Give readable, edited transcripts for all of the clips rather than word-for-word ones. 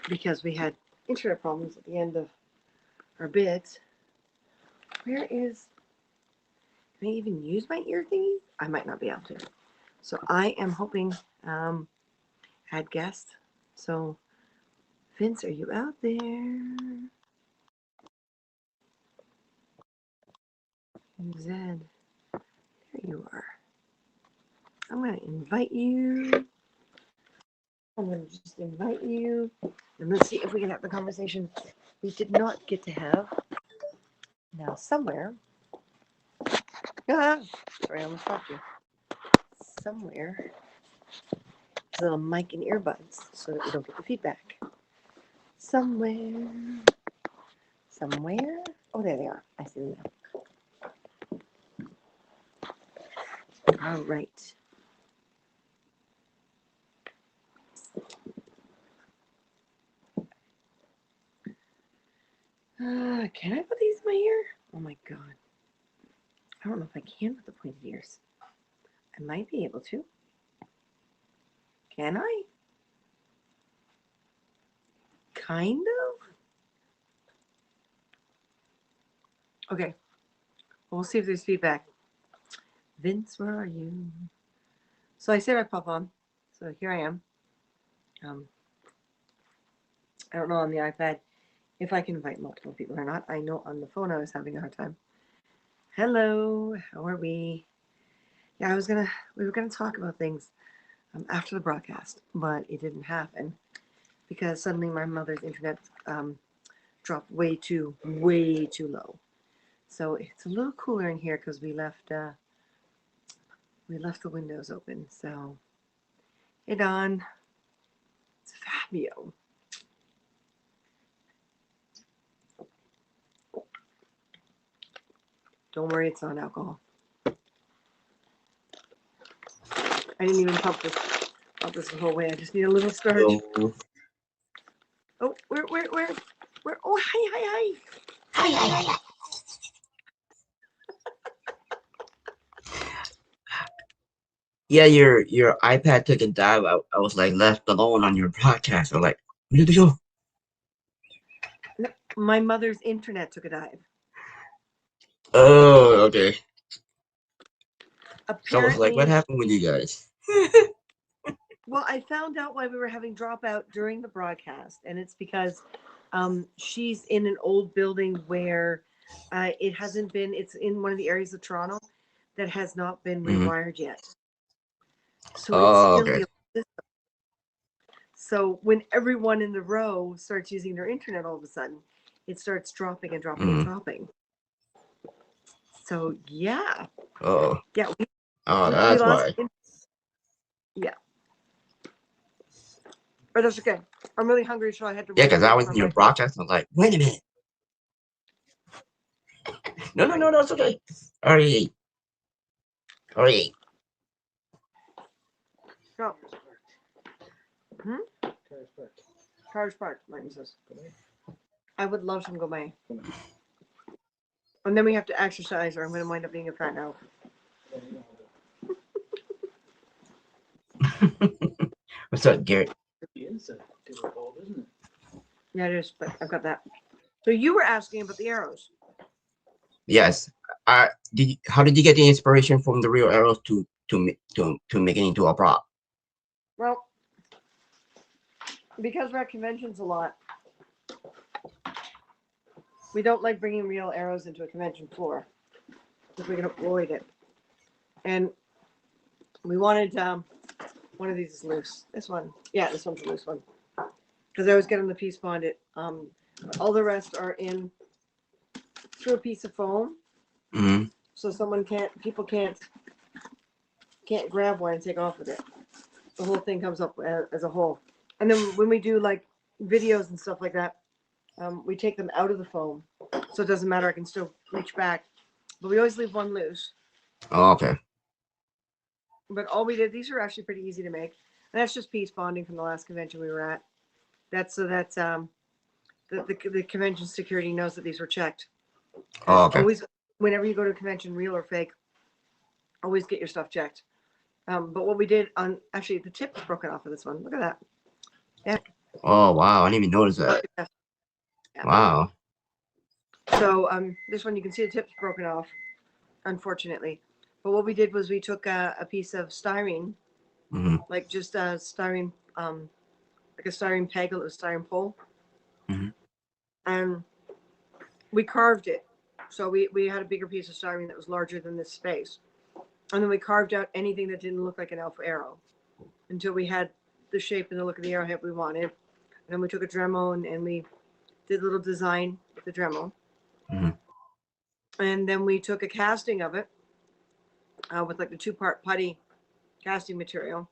because we had internet problems at the end of our bit. Where is? Can I even use my ear thingy? I might not be able to. So I am hoping add guest. So Vince, are you out there? Zed, there you are. I'm going to invite you. I'm going to just invite you. And let's see if we can have the conversation we did not get to have. Now, somewhere. Ah, sorry, I almost stopped you. Somewhere. There's a little mic and earbuds so that we don't get the feedback. Somewhere. Somewhere. Oh, there they are. I see them now. All right. Can I put these in my ear? Oh my god. I don't know if I can with the pointed ears. I might be able to. Can I? Kind of? Okay. Well, we'll see if there's feedback. Vince, where are you? So I said I'd pop on. So here I am. I don't know on the iPad if I can invite multiple people or not. I know on the phone I was having a hard time. Hello, how are we? Yeah, we were gonna talk about things after the broadcast, but it didn't happen because suddenly my mother's internet dropped way too low. So it's a little cooler in here because we left the windows open. So hey Don, it's Fabio. Don't worry, it's not alcohol. I didn't even pump this the whole way. I just need a little starch. Hello. Oh, where? Oh, hi. Hi. Yeah, your iPad took a dive. I was like left alone on your broadcast. I'm like, what did you do? My mother's internet took a dive. Oh, okay. Apparently, So I was like, what happened with you guys? Well, I found out why we were having dropout during the broadcast, and it's because she's in an old building where it hasn't been. It's in one of the areas of Toronto that has not been rewired yet. So it's still okay. the old system. So when everyone in the row starts using their internet, all of a sudden, it starts dropping and dropping. So yeah, Oh. yeah. Oh, We that's lost. why. Yeah, but that's okay. I'm really hungry, so I had to Yeah, run and because I wait was for in your my food. broadcast. I was like, wait a minute. No, that's okay. Already ate. Go. Cars parked, Martin says. I would love some gourmet. And then we have to exercise, or I'm going to wind up being a fat elf. What's up, Garrett? Yeah, it is, but I've got that. So you were asking about the arrows. Yes. How did you get the inspiration from the real arrows to make it into a prop? Well, because we're at conventions a lot, we don't like bringing real arrows into a convention floor because we can avoid it. And we wanted one of these is loose. This one, yeah, this one's a loose one because I always get them the piece bonded. All the rest are in through a piece of foam, so people can't grab one and take off with it. The whole thing comes up as a whole. And then when we do like videos and stuff like that, we take them out of the foam, so it doesn't matter. I can still reach back, but we always leave one loose. Oh, okay. But all we did, these are actually pretty easy to make, and that's just piece bonding from the last convention we were at. That's the convention security knows that these were checked. Oh, okay. Always, whenever you go to a convention, real or fake, always get your stuff checked. But what we did actually, the tip is broken off of this one. Look at that. Yeah. Oh wow, I didn't even notice that. Yeah. Wow. So this one you can see the tips broken off, unfortunately. But what we did was we took a piece of styrene, Hmm. like just a styrene, like a styrene peg, a little styrene pole, Hmm. and we carved it. So we had a bigger piece of styrene that was larger than this space. And then we carved out anything that didn't look like an elf arrow until we had the shape and the look of the arrowhead we wanted. And then we took a Dremel and we did a little design with the Dremel. Hmm. And then we took a casting of it with like the 2-part putty casting material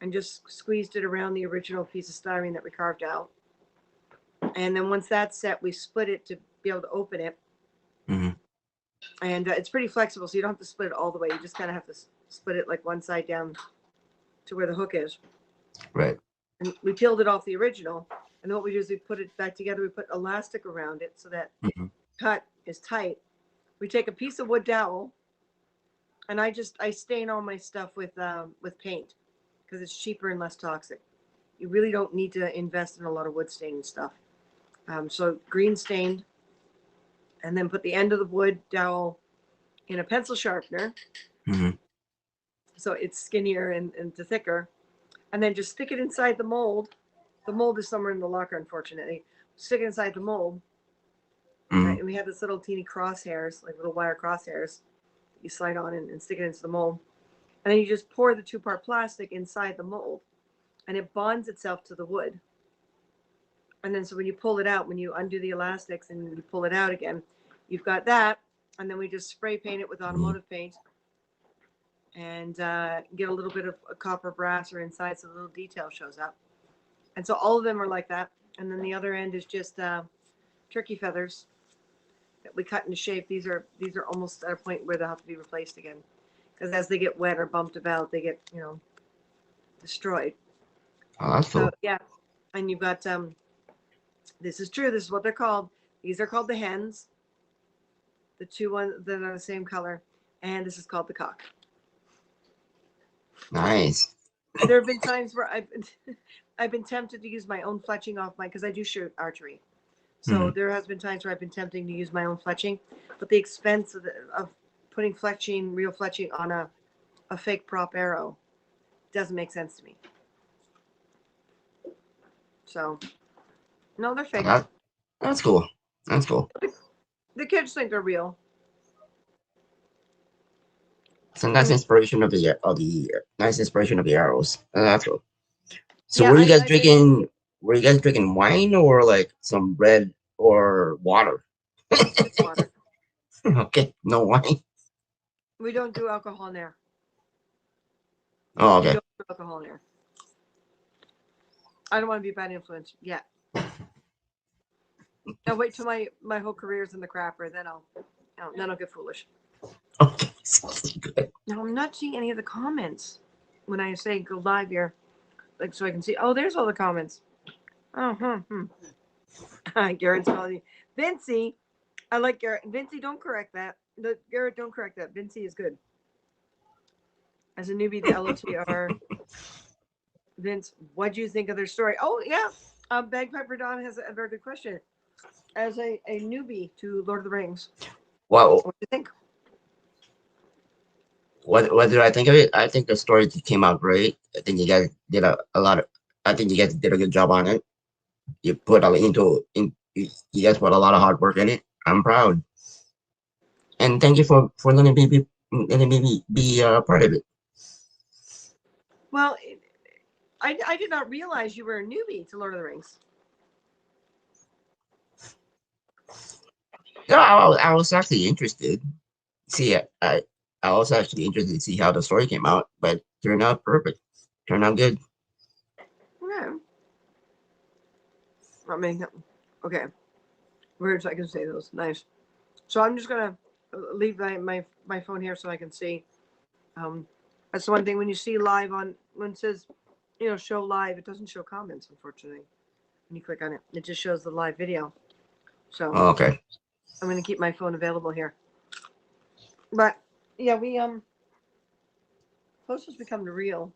and just squeezed it around the original piece of styrene that we carved out. And then once that's set, we split it to be able to open it. Hmm. And it's pretty flexible, so you don't have to split it all the way. You just kind of have to split it like one side down to where the hook is. Right. And we peeled it off the original. And then what we do is we put it back together. We put elastic around it so that Hmm. cut is tight. We take a piece of wood dowel, and I stain all my stuff with paint because it's cheaper and less toxic. You really don't need to invest in a lot of wood staining stuff. So green stained, and then put the end of the wood dowel in a pencil sharpener, Hmm. so it's skinnier and thicker, and then just stick it inside the mold. The mold is somewhere in the locker, unfortunately. Stick it inside the mold, Hmm. right? And we have this little teeny crosshairs, like little wire crosshairs, that you slide on and stick it into the mold. And then you just pour the 2-part plastic inside the mold, and it bonds itself to the wood. And then so when you pull it out, when you undo the elastics and you pull it out again, you've got that. And then we just spray paint it with Hmm. automotive paint and get a little bit of a copper brass or inside so the little detail shows up. And so all of them are like that. And then the other end is just turkey feathers that we cut into shape. These are almost at a point where they'll have to be replaced again because as they get wet or bumped about, they get destroyed. Oh, that's So cool. yeah, and you've got this is true. This is what they're called. These are called the hens. The two ones that are the same color, and this is called the cock. Nice. There have been times where I've been tempted to use my own fletching off my because I do shoot archery. So Hmm. there has been times where I've been tempting to use my own fletching, but the expense of putting fletching, real fletching on a fake prop arrow doesn't make sense to me. So no, they're Oh, fake. that's cool. That's cool. The kids think they're real. Some I nice mean, inspiration of the nice inspiration of the arrows. That's cool. So yeah, I made were you guys drinking wine or like some red or water? just water. Okay, no wine. We don't do alcohol in there. Oh, We okay. don't do alcohol in there. I don't want to be a bad influence yet. I'll wait till my whole career's in the crapper, then I'll get foolish. Okay, sounds good. Now I'm not seeing any of the comments when I say go live here, like so I can see. Oh, there's all the comments. Oh, Garrett's calling you, Vincey. I like Garrett. Vincey, don't correct that. Garrett, don't correct that. Vincey is good. As a newbie to LOTR, Vince, what do you think of their story? Oh yeah, Bagpiper Don has a very good question. As a newbie to Lord of the Rings, Well, what do you think? what did I think of it? I think the story came out great. I think you guys did a lot of. I think you guys did a good job on it. You put a into in. You guys put a lot of hard work in it. I'm proud, and thank you for letting me be part of it. Well, I did not realize you were a newbie to Lord of the Rings. No, I was actually interested. See, I was actually interested to see how the story came out, but turned out perfect. Turned out good. Okay. I mean, okay. Weird, so I can say those. Nice. So I'm just gonna leave my phone here so I can see. Um, that's the one thing when you see live on when it says, show live, it doesn't show comments, unfortunately. When you click on it, it just shows the live video. So Oh, okay. I'm gonna keep my phone available here. But yeah, we closest we come to real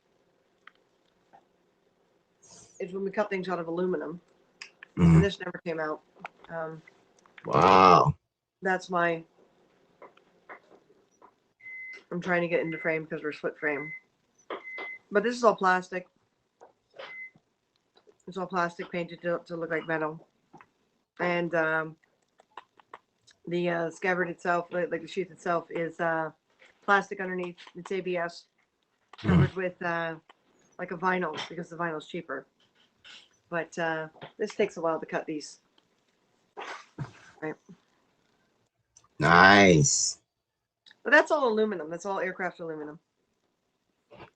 is when we cut things out of aluminum, Mhm. and this never came out. Wow. That's my. I'm trying to get into frame because we're split frame, but this is all plastic. It's all plastic painted to look like metal, and the scabbard itself, like the sheath itself, is plastic underneath. It's ABS covered with like a vinyl because the vinyl's cheaper. But this takes a while to cut these. Right. Nice. But that's all aluminum. That's all aircraft aluminum.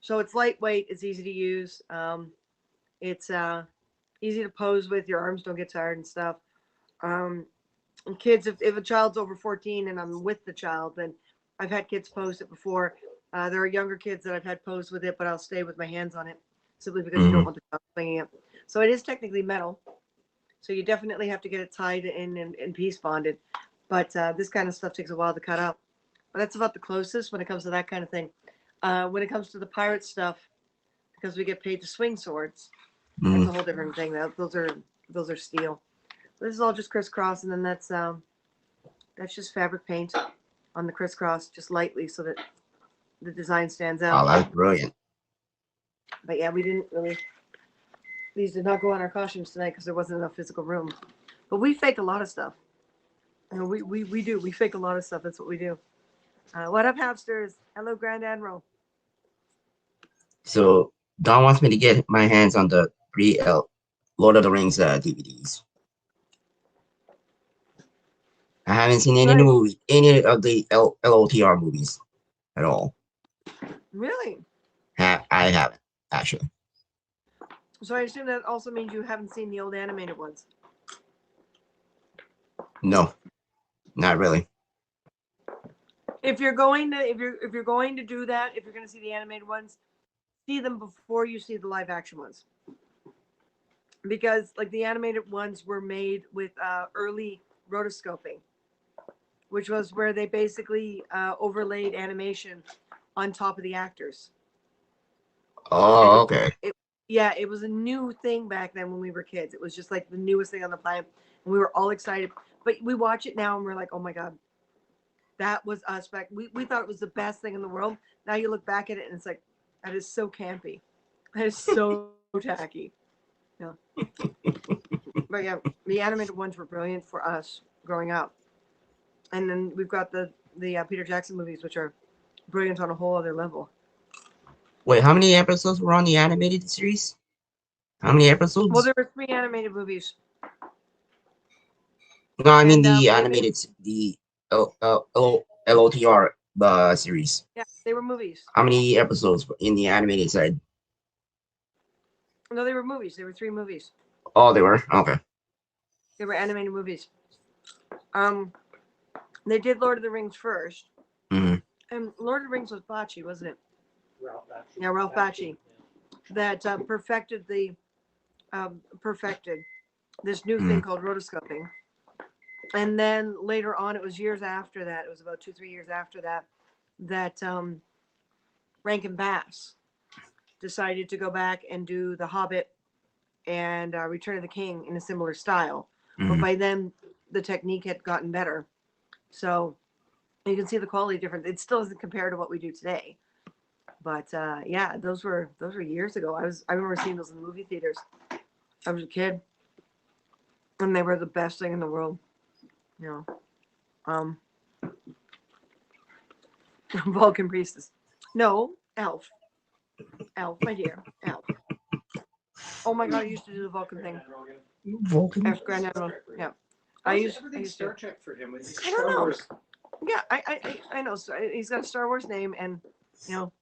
So it's lightweight. It's easy to use. It's easy to pose with. Your arms don't get tired and stuff. And kids, if a child's over 14 and I'm with the child, then I've had kids pose it before. There are younger kids that I've had pose with it, but I'll stay with my hands on it simply because you don't want the child swinging it. So it is technically metal. So you definitely have to get it tied in and piece bonded. But this kind of stuff takes a while to cut out. But that's about the closest when it comes to that kind of thing. When it comes to the pirate stuff, because we get paid to swing swords, that's a whole different thing. Those are steel. This is all just crisscross, and then that's just fabric paint on the crisscross, just lightly, so that the design stands out. Oh, that's brilliant. But yeah, we didn't really. These did not go on our costumes tonight because there wasn't enough physical room. But we fake a lot of stuff. You know, we do. We fake a lot of stuff. That's what we do. What up, Hapsters? Hello, Grand Admiral. So Don wants me to get my hands on the 3 Lord of the Rings DVDs. I haven't seen any of the LOTR movies at all. Really? I haven't, actually. So I assume that also means you haven't seen the old animated ones. No, not really. If you're going to do that, if you're going to see the animated ones, see them before you see the live action ones. Because like the animated ones were made with early rotoscoping, which was where they basically overlaid animation on top of the actors. Oh, okay. It was a new thing back then when we were kids. It was just like the newest thing on the planet, and we were all excited. But we watch it now and we're like, oh my god, that was us back. We thought it was the best thing in the world. Now you look back at it and it's like, that is so campy. That is so tacky. Yeah. But yeah, the animated ones were brilliant for us growing up. And then we've got the Peter Jackson movies, which are brilliant on a whole other level. Wait, how many episodes were on the animated series? How many episodes? Well, there were 3 animated movies. No, I mean the animated, the LOTR series. Yeah, they were movies. How many episodes in the animated side? No, they were movies. They were 3 movies. Oh, they were? Okay. They were animated movies. They did Lord of the Rings first. Mm-hmm. And Lord of the Rings was Bocce, wasn't it? Ralph Bakshi. Yeah, Ralph Bakshi. That perfected this new thing called rotoscoping. And then later on, it was years after that, it was about 2-3 years after that, that Rankin Bass decided to go back and do The Hobbit and Return of the King in a similar style. But by then, the technique had gotten better. So you can see the quality difference. It still doesn't compare to what we do today. But yeah, those were years ago. I remember seeing those in the movie theaters. I was a kid, and they were the best thing in the world. You know, Vulcan priestess. No, elf, my dear, elf. Oh my god, I used to do the Vulcan thing. Vulcan. As Grand Admiral. Yeah, I used Star to. Trek for him. I don't know. Yeah, I know. So he's got a Star Wars name, and you know.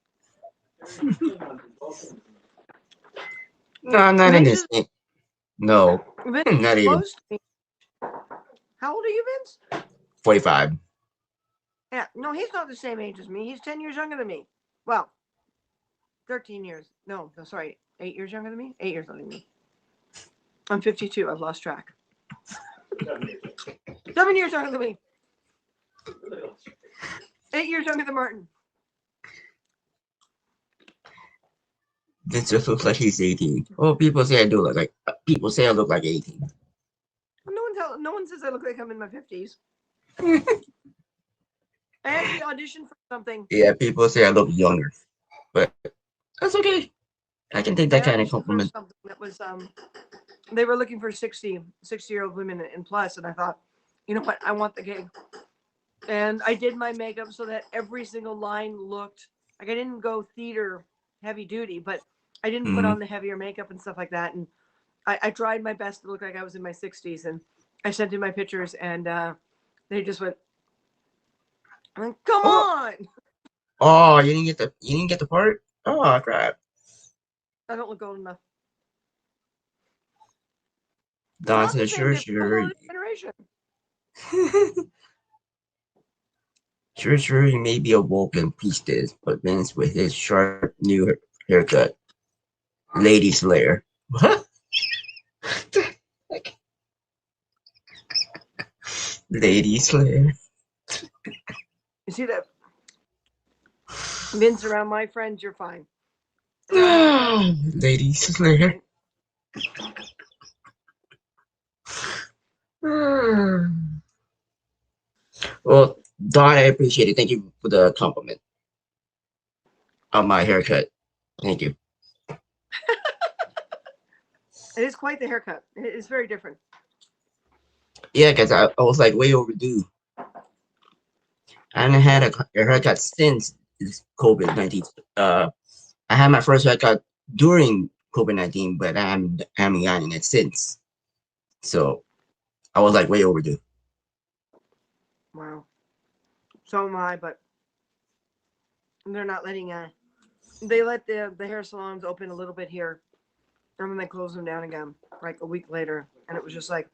No, not in this. No, Vince not even. close to me. How old are you, Vince? 45. Yeah, no, he's not the same age as me. He's 10 years younger than me. Well, 13 years. No, sorry. 8 years younger than me? 8 years younger than me. I'm 52. I've lost track. 7 years younger than me. 8 years younger than Martin. Vince just looks like he's 18. Oh, people say I do look like. People say I look like 18. No one says I look like I'm in my 50s. I actually auditioned for something. Yeah, people say I look younger, but that's okay. I can take I that kind of auditioned for compliment. something that was they were looking for 60-year-old women and plus, and I thought, you know what, I want the gig. And I did my makeup so that every single line looked like, I didn't go theater heavy duty, but I didn't put Hmm. on the heavier makeup and stuff like that. And I tried my best to look like I was in my 60s. And I sent in my pictures, and they just went, come Oh, on. oh, you didn't get the part. Oh crap! I don't look old enough. We're Don not the says, same sure, sure, generation. sure, sure. He may be a woken priestess, but Vince with his sharp new haircut, lady slayer. What? Lady slayer. You see that? Vince, around my friends, you're fine. Around my friends, Lady slayer. fine. Well, Don, I appreciate it. Thank you for the compliment on my haircut. Thank you. It is quite the haircut. It is very different. Yeah, because I was like way overdue. I haven't had a haircut since this COVID-19. I had my first haircut during COVID-19, but I haven't gotten it since. So I was like way overdue. Wow. So am I, but they're not letting they let the hair salons open a little bit here, and then they close them down again like a week later. And it was just like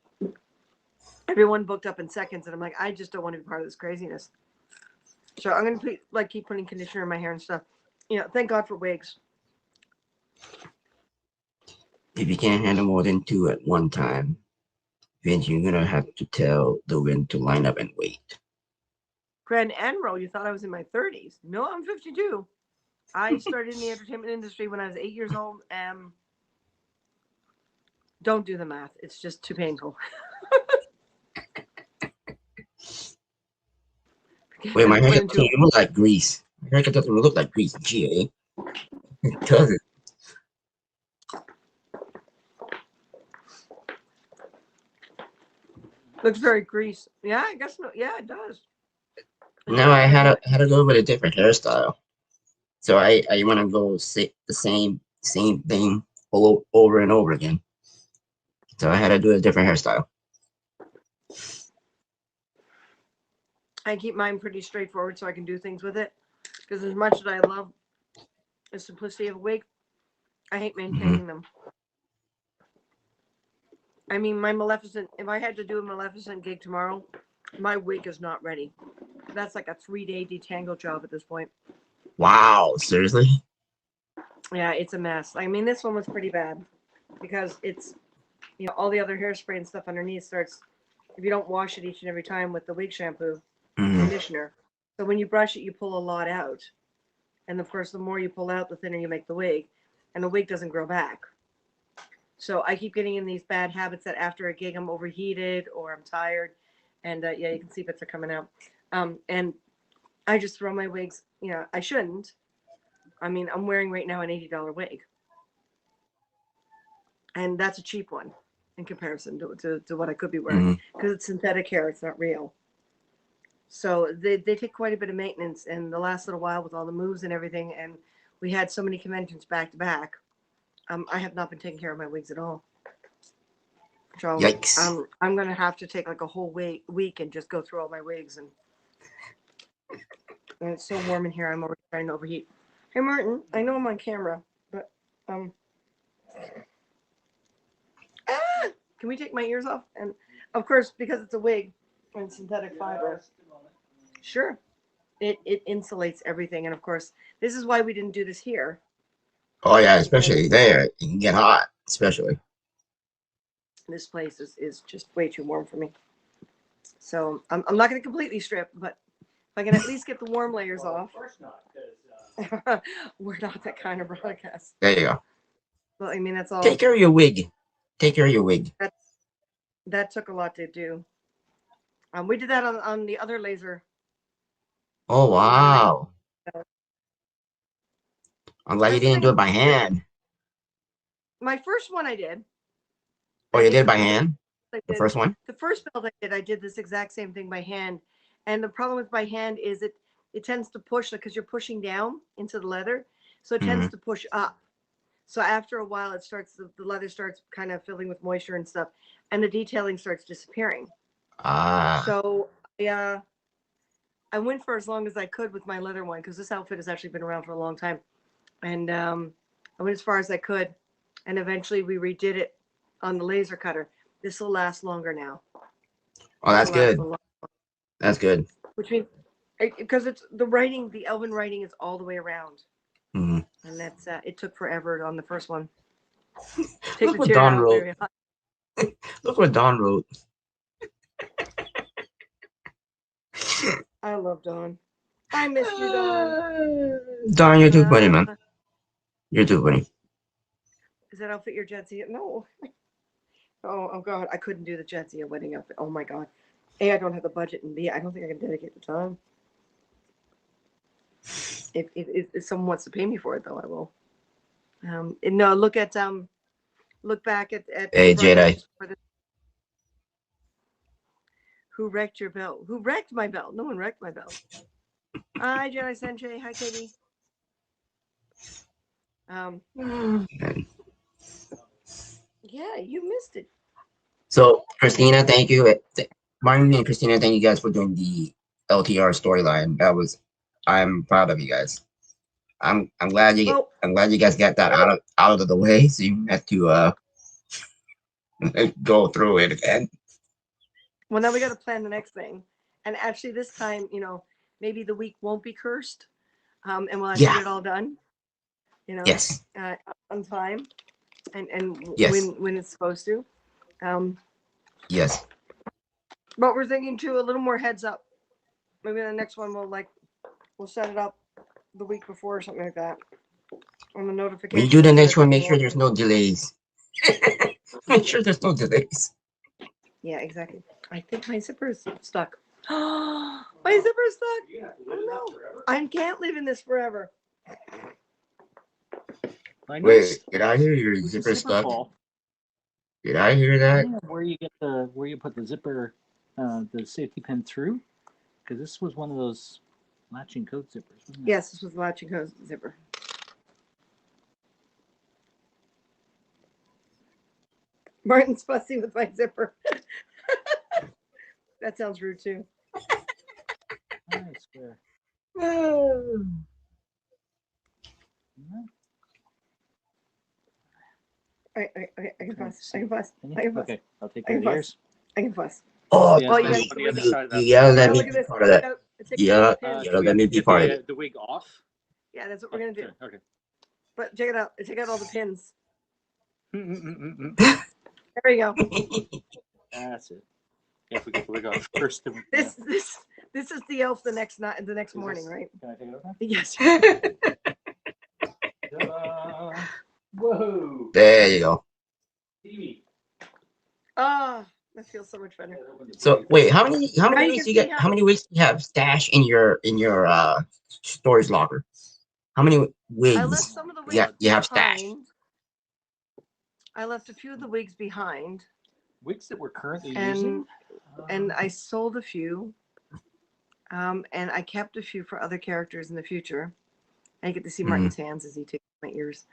everyone booked up in seconds, and I'm like, I just don't want to be part of this craziness. So I'm gonna keep putting conditioner in my hair and stuff. Thank God for wigs. If you can't handle more than two at one time, then you're gonna have to tell the wind to line up and wait. Grand Admiral, you thought I was in my 30s? No, I'm 52. I started in the entertainment industry when I was 8 years old. Don't do the math; it's just too painful. Wait, my Went haircut into doesn't even look like grease. My haircut doesn't even look like grease. Gee, it doesn't. looks very grease. Yeah, I guess no. Yeah, it does. It Now does. I And I had think to had to go with a different hairstyle. So I want to go the same thing over and over again. So I had to do a different hairstyle. I keep mine pretty straightforward so I can do things with it. Because as much as I love the simplicity of a wig, I hate Hmm. maintaining them. I mean, my Maleficent, if I had to do a Maleficent gig tomorrow, my wig is not ready. That's like a 3-day detangle job at this point. Wow, seriously? Yeah, it's a mess. I mean, this one was pretty bad because it's, all the other hairspray and stuff underneath starts, if you don't wash it each and every time with the wig shampoo and Hmm. conditioner. So when you brush it, you pull a lot out. And of course, the more you pull out, the thinner you make the wig. And the wig doesn't grow back. So I keep getting in these bad habits that after a gig, I'm overheated or I'm tired. And yeah, you can see bits are coming out. And I just throw my wigs. I shouldn't. I mean, I'm wearing right now an $80 wig. And that's a cheap one in comparison to what I could be wearing Hmm. because it's synthetic hair, it's not real. So they take quite a bit of maintenance. And the last little while with all the moves and everything, and we had so many conventions back to back, I have not been taking care of my wigs at all. So Yikes. I'm gonna have to take like a whole week and just go through all my wigs, and it's so warm in here. I'm already trying to overheat. Hey Martin, I know I'm on camera, but um, ah, can we take my ears off? And of course, because it's a wig and synthetic fiber, sure, it insulates everything. And of course, this is why we didn't do this here. Oh yeah, And especially there. It can get hot, especially. this place is just way too warm for me. So I'm not going to completely strip, but if I can at least get the warm layers off. We're not that kind of broadcast. There you go. Well, I mean, that's all. Take care of your wig. Take care of your wig. That took a lot to do. We did that on the other laser. Oh On the one wow! I'm glad you That's the didn't do thing. it by hand. My first one I did. Oh, I you think did it the by first hand. I The did first one. the first build I did this exact same thing by hand. And the problem with by hand is it tends to push because you're pushing down into the leather, so it tends Hmm. to push up. So after a while, it starts the leather starts kind of filling with moisture and stuff, and the detailing starts disappearing. Ah. So yeah, I went for as long as I could with my leather one because this outfit has actually been around for a long time, and I went as far as I could, and eventually we redid it on the laser cutter. This will last longer now. Oh, This that's will last good. a lot, That's good. which means because it's the writing, the elven writing is all the way around, Hmm. and that's it took forever on the first one. Take Look the what chair Don out. wrote. There you go. Look what Don wrote. I love Dawn. I miss you, Dawn. Don, you're too funny, man. You're too funny. Is that outfit your Jetsia? No. Oh God, I couldn't do the Jetsia wedding outfit. Oh my God. A, I don't have the budget, and B, I don't think I can dedicate the time. If someone wants to pay me for it, though, I will. No, look back at Hey, Jedi. broadcasts for this. Who wrecked your belt? Who wrecked my belt? No one wrecked my belt. Hi, Jedi Sensei. Hi, Katie. Um, yeah, you missed it. So, Christina, thank you. Martin and Christina, thank you guys for doing the LTR storyline. I'm proud of you guys. I'm glad Well, I'm glad you guys got that out of the way, so you had to go through it again. well, now we got to plan the next thing. And actually, this time, maybe the week won't be cursed, and we'll actually Yeah. get it all done. Yes. On time, and Yes. when it's supposed to. Um, Yes. but we're thinking too a little more heads up. Maybe the next one we'll set it up the week before or something like that. On the When you notification do the instead next of one, coming make sure along. there's no delays. Make sure there's no delays. Yeah, exactly. I think my zipper is stuck. My zipper is stuck. Oh no! I can't live in this forever. I Wait, noticed did I hear your with the zipper zipper stuck? pull, Did I hear that? depending on where you put the zipper, the safety pin through, because this was one of those latching coat zippers, wasn't it? Yes, this was latching hose zipper. Martin's fussy with my zipper. That sounds rude too. I swear. No? I can fuss. I can fuss. Can you? I can fuss. Okay, I'll take I care can of fuss. yours. I can fuss. Oh, Yeah, Well, you stand guys, up on the the other wig. side of you that. gotta let Now me look at be this. part of that. Take You out gotta, the pins. you gotta let me be part of it. The wig off. Yeah, that's what we're gonna do. Okay. But check it out. Take out all the pins. Okay. There you go. That's it. If we get the wig off first, then we This is the elf the next night, the next Is morning, this- right? Can I take it over? Yes. Ta-da! Whoa! There you go. TV. Ah, that feels so much better. So wait, how many Now you weeks can you see get? How many weeks do you have stash in your storage locker? How many I left wigs some of the you wigs you have stashed? behind. I left a few of the wigs behind, Wigs that we're currently and using. and I sold a few. And I kept a few for other characters in the future. I get to see Martin's hands as he takes my ears.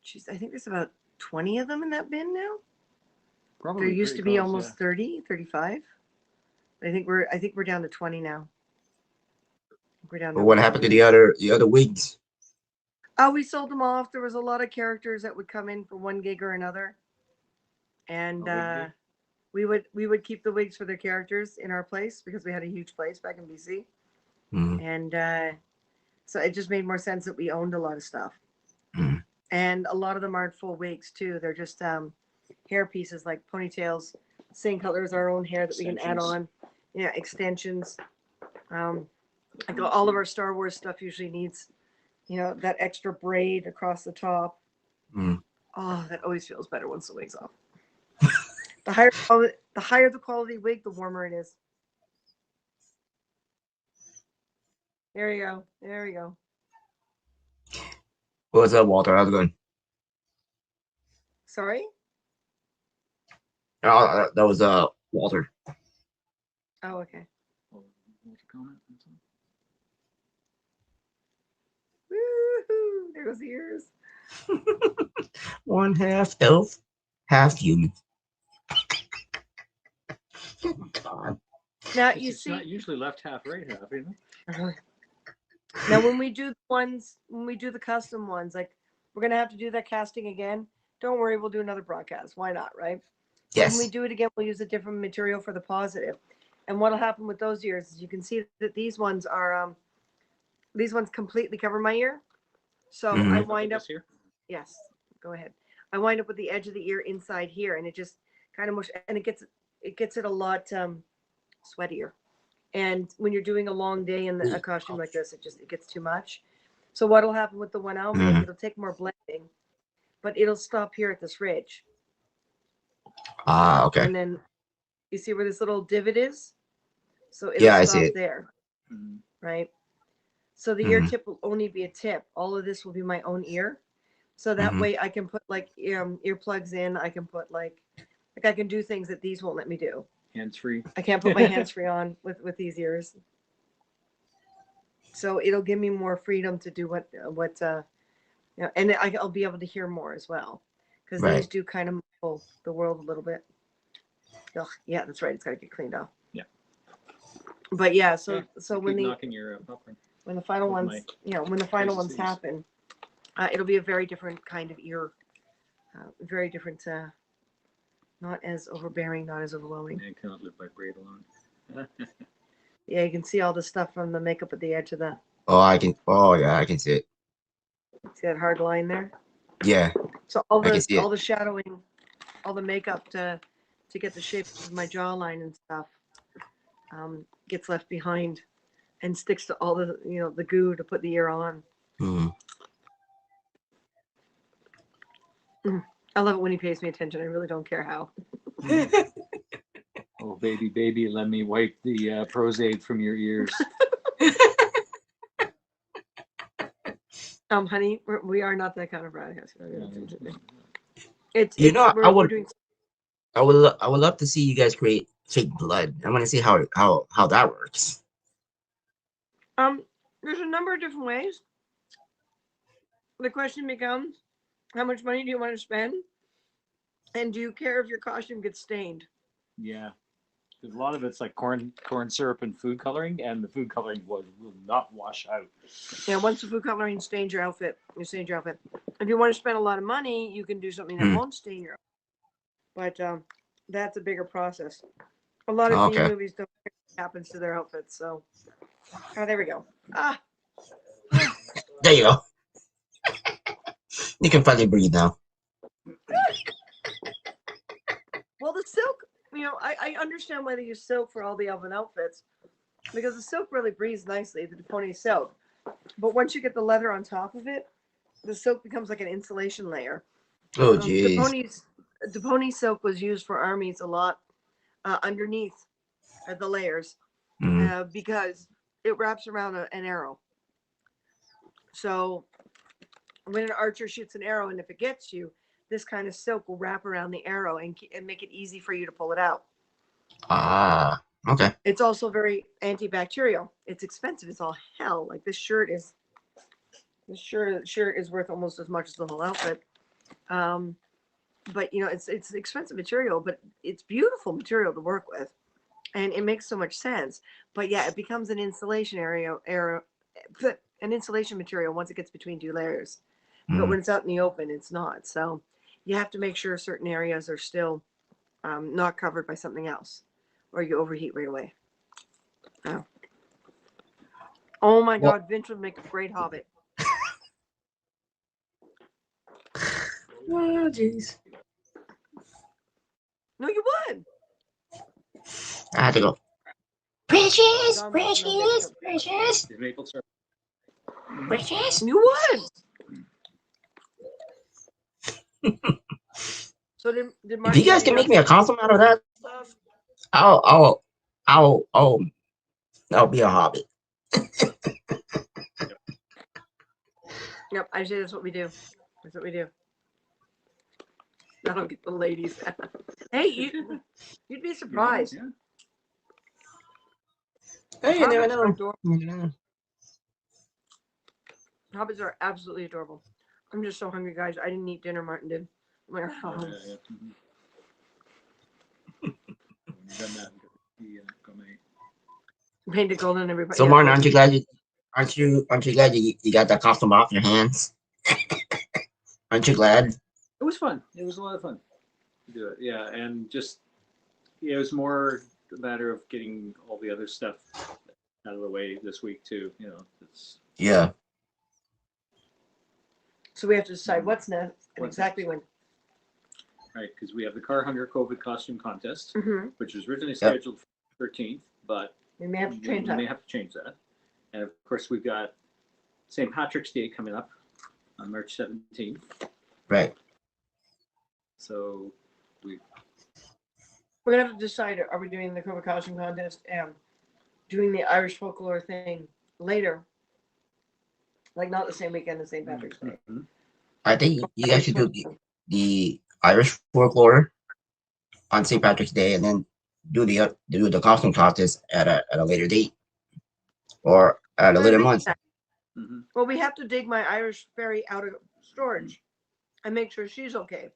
Geez, I think there's about 20 of them in that bin now. Probably There used to pretty be close, almost 30, 35. I think we're down to 20 now. We're down But to what about happened to 20. the other wigs? Oh, we sold them off. There was a lot of characters that would come in for one gig or another, and A wig gig? we would keep the wigs for their characters in our place because we had a huge place back in BC, Mhm. and so it just made more sense that we owned a lot of stuff. Mhm. And a lot of them aren't full wigs too. They're just hair pieces like ponytails, same color as our own hair that we can add Extensions. on. Yeah, extensions. Um, Like all of our Star Wars stuff usually needs, that extra braid across the top. Mm. Oh, that always feels better once the wig's off. The higher the quality wig, the warmer it is. There you go. There we go. What's up, Walter? How's it going? Sorry? Oh, that was Walter. Oh, okay. Oh, what's the comment? That's all. Woohoo! There goes the ears. One half elf, half human. God. Now It's you just see. not usually left half, right half, you know? Now when we do the custom ones, like we're gonna have to do that casting again. Don't worry, we'll do another broadcast. Why not, right? But when we Yes. do it again, we'll use a different material for the positive. And what'll happen with those ears is you can see that these ones completely cover my ear. So I Mhm. wind up. This here? Yes, go ahead. I wind up with the edge of the ear inside here, and it just kind of and it gets it a lot sweatier. And when you're doing a long day in a costume like this, it gets too much. So what'll happen with the one I'll make? Mhm. It'll take more blending, but it'll stop here at this ridge, Ah, okay. and then you see where this little divot is. So it'll Yeah, I see stop it. there, Mhm. right? So the ear Mhm. tip will only be a tip. All of this will be my own ear. So that Mhm. way I can put like earplugs in. I can put like I can do things that these won't let me do. Hands free. I can't put my hands free on with these ears. So it'll give me more freedom to do and I'll be able to hear more as well, because Right. these do kind of muffle the world a little bit. Ugh, yeah, that's right. It's got to get cleaned off. Yeah. But yeah, so Yeah, so keep knocking your popcorn. when the final with ones, when the final places ones to use. happen, it'll be a very different kind of ear, very different, not as overbearing, not as overwhelming. Man cannot live by braid alone. Yeah, you can see all the stuff from the makeup at the edge of the. Oh, I can. Oh, yeah, I can see it. See that hard line there? Yeah, So all I can see it. the shadowing, all the makeup to get the shape of my jawline and stuff, gets left behind and sticks to all the the goo to put the ear on. Mhm. I love it when he pays me attention. I really don't care how. Oh, baby, let me wipe the Prozac from your ears. Honey, we are not that kind of broadcast. You know, I We're would, doing. I would love to see you guys create fake blood. I want to see how that works. There's a number of different ways. The question becomes, how much money do you want to spend, and do you care if your costume gets stained? Yeah. Because a lot of it's like corn syrup and food coloring, and the food coloring will not wash out. Yeah, once the food coloring stains your outfit, you stained your outfit. If you want to spend a lot of money, you can do something that Hmm. won't stain your outfit. But that's a bigger process. A lot of B Okay. movies don't care what happens to their outfits. So, there we go. There you go. You can finally breathe now. Well, the silk, I understand why they use silk for all the elven outfits, because the silk really breathes nicely, the Duponi silk. But once you get the leather on top of it, the silk becomes like an insulation layer. Oh, jeez. Duponi silk was used for armies a lot, underneath the layers, Mhm. because it wraps around an arrow. So when an archer shoots an arrow, and if it gets you, this kind of silk will wrap around the arrow and make it easy for you to pull it out. Ah, okay. It's also very antibacterial. It's expensive as all hell. Like this shirt is worth almost as much as the whole outfit. But it's expensive material, but it's beautiful material to work with, and it makes so much sense. But yeah, it becomes an insulation an insulation material once it gets between two layers. But Mhm. when it's out in the open, it's not. So you have to make sure certain areas are still not covered by something else, or you overheat right away. Oh my Well, God, Vince would make a great hobbit. oh, jeez. No, you would. I had to go. Precious, John wants to know precious, that- precious, The maple syrup. precious. You would. So did If Martin? you guys can make me a costume out of that stuff, I'll be a hobbit. Yep, I say that's what we do. That's what we do. That'll get the ladies. Hey, you'd be surprised. Yeah. Hey, you never Hobbits are know. adorable. You know. Hobbits are absolutely adorable. I'm just so hungry, guys. I didn't eat dinner. Martin did. I'm like, Oh, oh. yeah. When you've done that, the gourmet. Painted golden, everybody. So yeah, Martin, of aren't you glad you got that costume off your hands? Aren't you glad? It was fun. It was a lot of fun to do it. Yeah, and just it was more a matter of getting all the other stuff out of the way this week too. You know, it's Yeah. So we have to decide what's next and What's exactly when. right because we have the Car Hunger COVID costume contest, Mm-hmm. which was originally scheduled for 13th, but We may have to change we may that. have to change that. And of course, we've got St. Patrick's Day coming up on March 17th. Right. So we We're gonna have to decide: are we doing the COVID costume contest and doing the Irish folklore thing later, like not the same weekend as St. Patrick's Day? Mhm. I think you guys should do the Irish folklore on St. Patrick's Day, and then do the costume contest at a later date or at a later month. Mhm. Well, we have to dig my Irish fairy out of storage and make sure she's okay.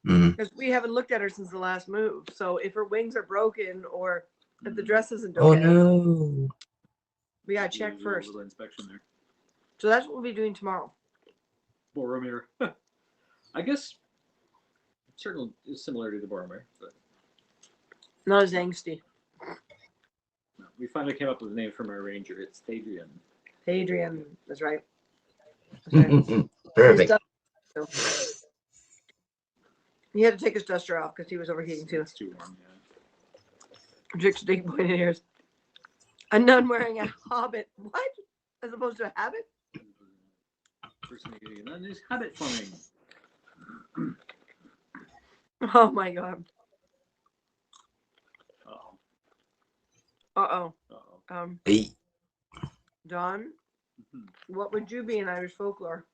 Mhm. Because we haven't looked at her since the last move. So if her wings are broken or if the Mhm. dress isn't Oh okay, no! we gotta Do check a first. little inspection there. So that's what we'll be doing tomorrow. Boromir. I guess certainly is similar to the Boromir, but Not as angsty. no. We finally came up with a name from our ranger. It's Adrian. Adrian, that's right. That's right. Perfect. So, he had to take his duster off because he was overheating too. It's too warm. Yeah. Jake's big pointed ears. A nun wearing a hobbit. What? As opposed to a habit? Person getting that is habit forming. Oh my god. Oh. Uh-oh. Oh. Hey, Don, Mhm. what would you be in Irish folklore?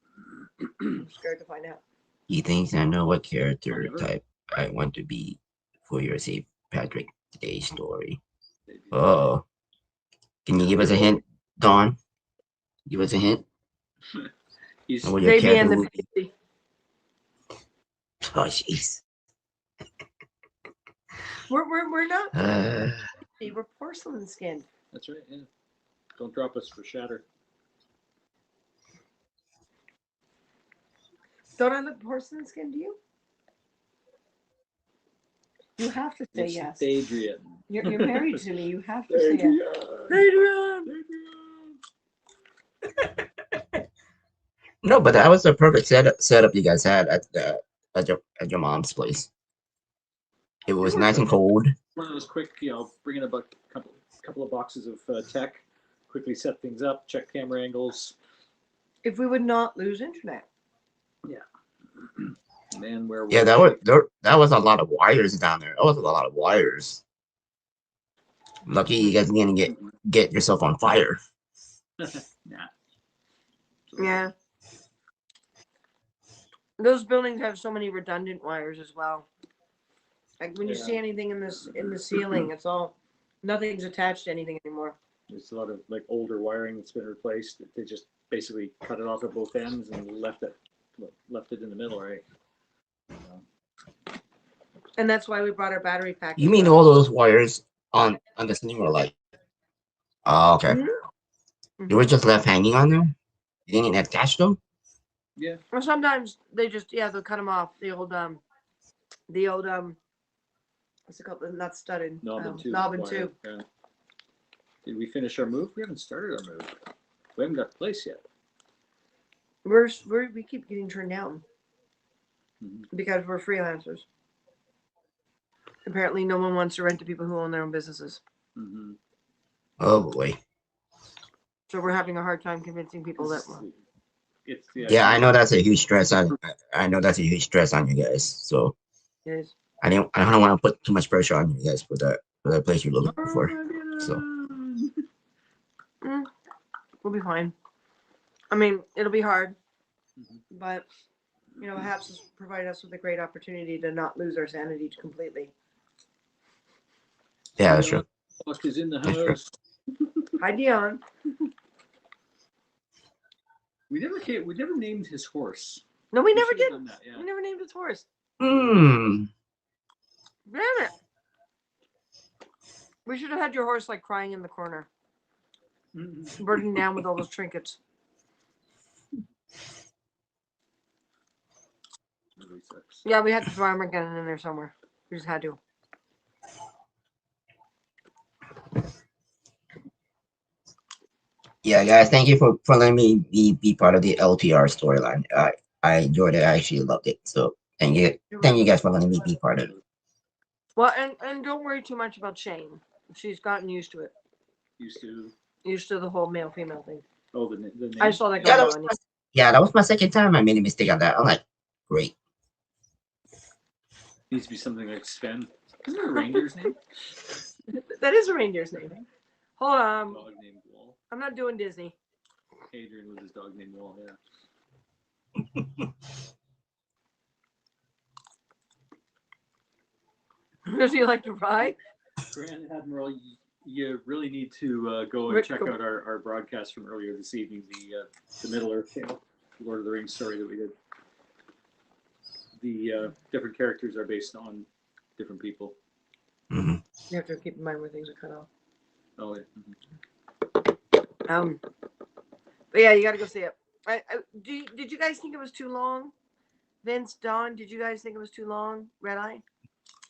I'm scared to find out. he thinks I know what character Whatever. type I want to be for your St. Patrick Day story. Maybe. Oh, can you give us a hint, Dawn? Give us a hint. He's And what your Baby character and the would be. baby. Oh, jeez. We're not Uh, we're porcelain skinned. that's right. Yeah. Don't drop us for shatter. Don't I look porcelain skinned to you? You have to say It's yes. Adrian. You're married to me. You have to say yes. Adrian. Adrian! no, but that was the perfect setup you guys had at your mom's place. It was nice and cold. One of those quick, bring in a couple of boxes of tech, quickly set things up, check camera angles. If we would not lose internet. Man, where Yeah, that was a lot of wires down there. That was a lot of wires. Lucky you guys didn't get yourself on fire. Nah. Yeah. Those buildings have so many redundant wires as well. Like when you Yeah. see anything in the ceiling, it's all nothing's attached to anything anymore. There's a lot of like older wiring that's been replaced. They just basically cut it off at both ends and left it in the middle, right? And that's why we brought our battery pack. You as mean well. all those wires on the ceiling were like, oh, okay. Mhm. They were just left hanging on there? You didn't attach them? Yeah. Or sometimes they just they'll cut them off. The old what's it called? Not studded. Knob and tube. Knob and wire, tube. yeah. Did we finish our move? We haven't started our move. We haven't got the place yet. We keep getting turned down Mhm. because we're freelancers. Apparently, no one wants to rent to people who own their own businesses. Mm-hmm. Oh boy. So we're having a hard time convincing people that. It's Yeah, I know that's a huge stress on. I know that's a huge stress on you guys. So It is. I don't want to put too much pressure on you guys for the place you're looking for. So We'll be fine. I mean, it'll be hard, Mhm. but you know, perhaps this provide us with a great opportunity to not lose our sanity completely. yeah, that's true. Fuck is in the That's true. house. Hi, Dion. We never named his horse. No, we We never should have did. done that, yeah. We never named his horse. Hmm. Damn it. We should have had your horse like crying in the corner, Mhm. burning down with all those trinkets. Really sucks. Yeah, we had the farmer gun in there somewhere. We just had to. Yeah, guys, thank you for letting me be part of the LTR storyline. I enjoyed it. I actually loved it. So thank you guys for letting me be part of it. Well, and don't worry too much about Shane. She's gotten used to it. Used to the whole male female thing. Oh, the name. I saw that Yeah, going on. that was my second time I made a mistake on that. I'm like, great. Needs to be something like Sven. Isn't that a reindeer's name? That is a reindeer's name. Hold on. Dog named Wall. I'm not doing Disney. Adrian was his dog named Wall. Yeah. Does he like to ride? Grand Admiral, you really need to go and Rick, check go- out our broadcast from earlier this evening, the Middle Earth tale, Lord of the Rings story that we did. The different characters are based on different people. Hmm. You have to keep in mind where things are cut off. Oh, yeah. But yeah, you got to go see it. Did you guys think it was too long? Vince, Don, did you guys think it was too long? Red Eye?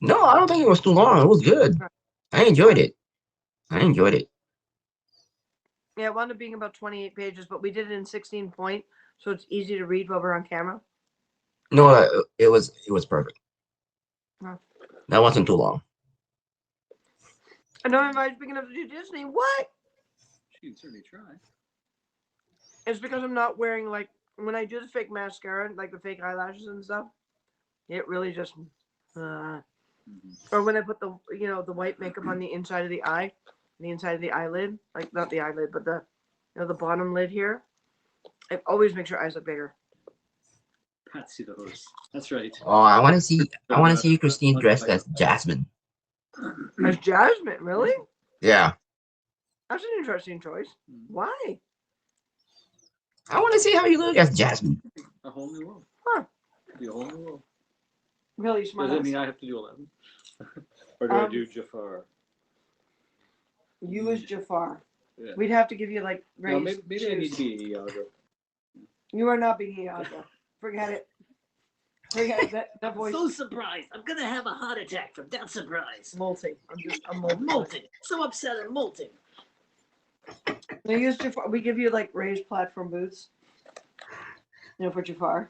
No, I don't think it was too long. It was good. I enjoyed it. Yeah, it wound up being about 28 pages, but we did it in 16 point, so it's easy to read while we're on camera. No, it was perfect. Huh. That wasn't too long. I know everybody's big enough to do Disney. What? She can certainly try. It's because I'm not wearing, like, when I do the fake mascara, like the fake eyelashes and stuff, it really just, or when I put the, the white makeup on the inside of the eye, the inside of the eyelid, like not the eyelid, but the, the bottom lid here, it always makes your eyes look bigger. Patsy the host. That's right. Oh, I want to see Christine dressed as Jasmine. As Jasmine, really? Yeah, That's an interesting choice. Why? I want to see how you look as Jasmine. A whole new world. Huh. Be a whole new world. Really smart. Does that mean I have to do 11? Or do I do Jafar? You as Jafar. Yeah. We'd have to give you like No, raised maybe I need shoes. to be Iago. You are not being Iago. Forget it. Forget it. That voice. So surprised. I'm gonna have a heart attack from that surprise. Molting. I'm molting. Molting. So upset I'm molting. No, use Jafar. We give you like raised platform boots. For Jafar.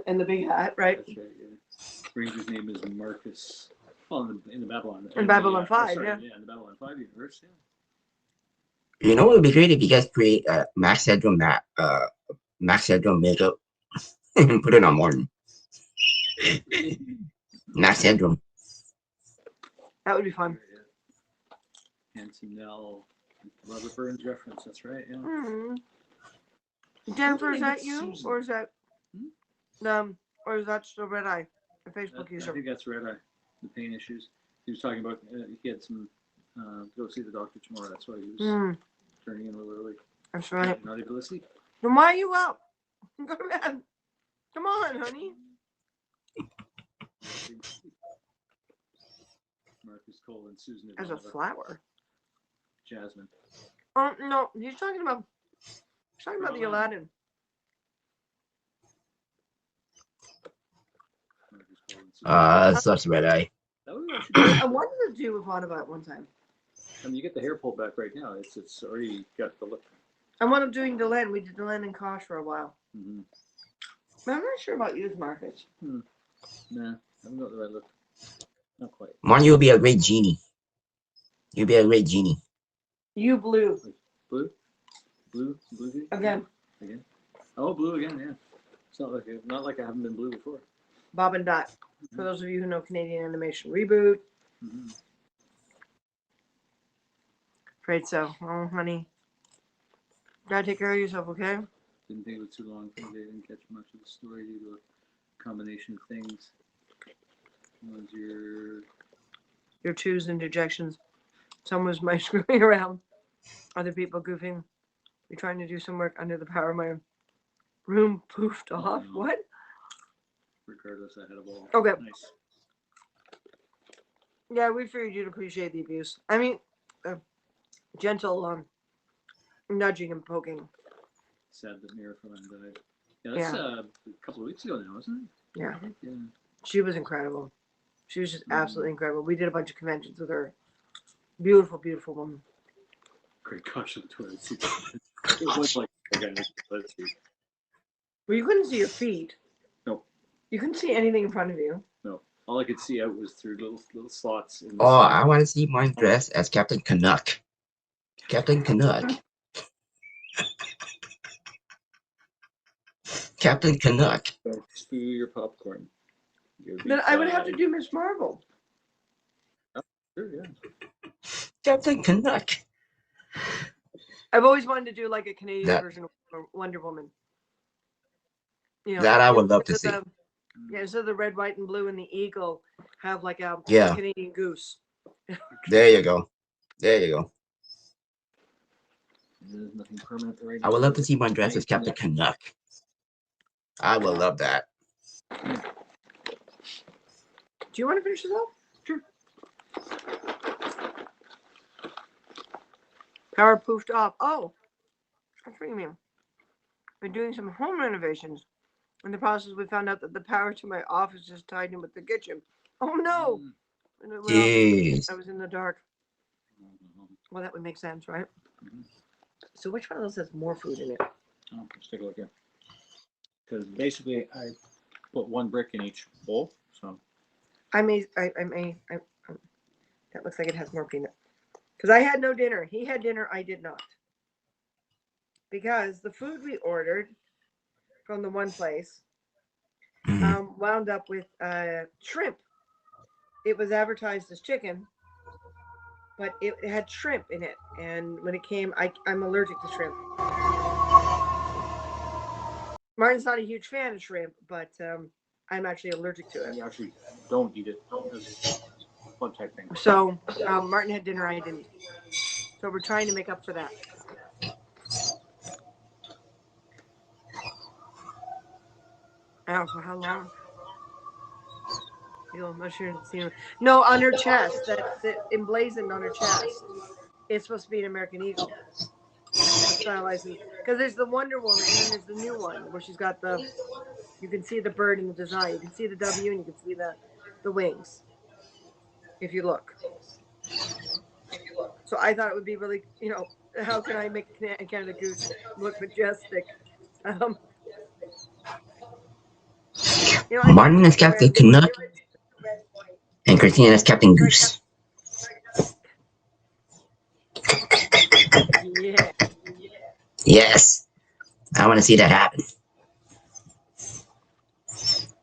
And the big hat, right? That's right. Yeah. Ranger's name is Marcus. Well, in the Babylon. In Babylon 5, yeah. Yeah, in the Babylon 5 universe. Yeah. You know what would be great if you guys create Max Headroom makeup and put it on Morton. Max Headroom. That would be fun. Handsome Nell. Robert Burns reference. That's right. Yeah. Hmm. Jennifer, is that you, or is that or is that still Red Eye, the Facebook I user? think that's Red Eye. The pain issues. He was talking about. He had some. Go see the doctor tomorrow. That's why he was turning in a little early. That's right. Not able to sleep. Then why are you up? Go to bed. Come on, honey. Marcus Cole and Susan. As a Ivanova. flower. Jasmine. Oh no, he's talking about the Aladdin. Marcus Cole and Susan. Such Red Eye. That would actually be- I wanted to do Ivanova at one time. I mean, you get the hair pulled back right now. It's already got the look. I wound up doing Delenn. We did Delenn and Kosh for a while. Mm-hmm. But I'm not sure about you, Marcus. Nah, I haven't got the right look. Not quite. Morton, you'll be a great genie. You'll be a great genie. You blue Blue? Blue? again. Again? Oh, blue again, yeah. It's not like I haven't been blue before. Bob and Dot. For those of you who know Canadian animation reboot. Mm-hmm. Afraid so. Oh, honey. Gotta take care of yourself, okay? Didn't think it was too long. I didn't catch much of the story due to a combination of things. One was Your twos and dejections. Some was my screwing around. Other people goofing. You're trying to do some work under the power of my room poofed off. no. What? regardless, I had a ball. Okay. Nice. Yeah, we figured you'd appreciate the abuse. I mean, gentle nudging and poking. Sad that Miracle died. Yeah, that's a couple of weeks ago now, isn't it? Yeah. I think, yeah. She was incredible. She was just Mhm. absolutely incredible. We did a bunch of conventions with her. Beautiful, beautiful woman. Great gosh, the toilet seat. It was like again, toilet seat. Well, you couldn't see your feet. No. You couldn't see anything in front of you. No. All I could see out was through little slots in the Oh, seat. I want to see mine dressed as Captain Canuck. Captain Canuck. Captain Canuck. Don't spew your popcorn. You'll be Then I would have to fine. do Miss Marvel. Sure, yeah. Captain Canuck. I've always wanted to do like a Canadian That- version of Wonder Woman. You know, That I would love to instead see. of yeah, instead of the red, white, and blue and the eagle, have like a Yeah. Canadian goose. There you go. There you go. There's nothing permanent right I would love to see mine dressed as Captain Canuck. I would love that. Do you want to finish this off? Sure. Power poofed off. Oh, that's what you mean. We're doing some home renovations. In the process, we found out that the power to my office is tied in with the kitchen. Oh no! And it went off. Jeez. I was in the dark. Well, that would make sense, right? Mhm. So which one of those has more food in it? Oh, let's take a look here. Because basically, I put one brick in each bowl. So That looks like it has more peanut. Because I had no dinner. He had dinner. I did not. Because the food we ordered from the one place wound up with shrimp. It was advertised as chicken, but it had shrimp in it. And when it came, I'm allergic to shrimp. Martin's not a huge fan of shrimp, but I'm actually allergic to it. you actually don't eat it. As one type thing. So Martin had dinner, I didn't. So we're trying to make up for that. Oh, for how long? I'm not sure. No, on her chest, that emblazoned on her chest. It's supposed to be an American Eagle. Stylized because there's the Wonder Woman and then there's the new one where she's got the. You can see the bird in the design. You can see the W and you can see the wings. If you look. So I thought it would be really, how can I make a Canada Goose look majestic? Martin is Captain Canuck, and Christina is Captain Goose. Yeah. Yes. I want to see that happen.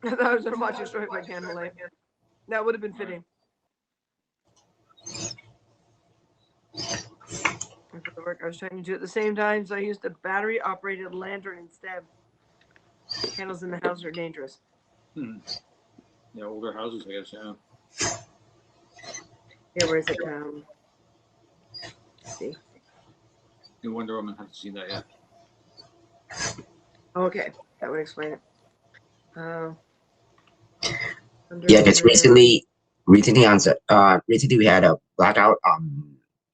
I thought I was going to watch a story by candlelight. That would have been fitting. For the work I was trying to do at the same time, so I used a battery-operated lantern instead. Candles in the house are dangerous. Yeah, older houses, I guess. Yeah. Yeah, where is it? Let's see. New Wonder Woman. Haven't seen that yet. Okay, that would explain it. Yeah, because recently we had a blackout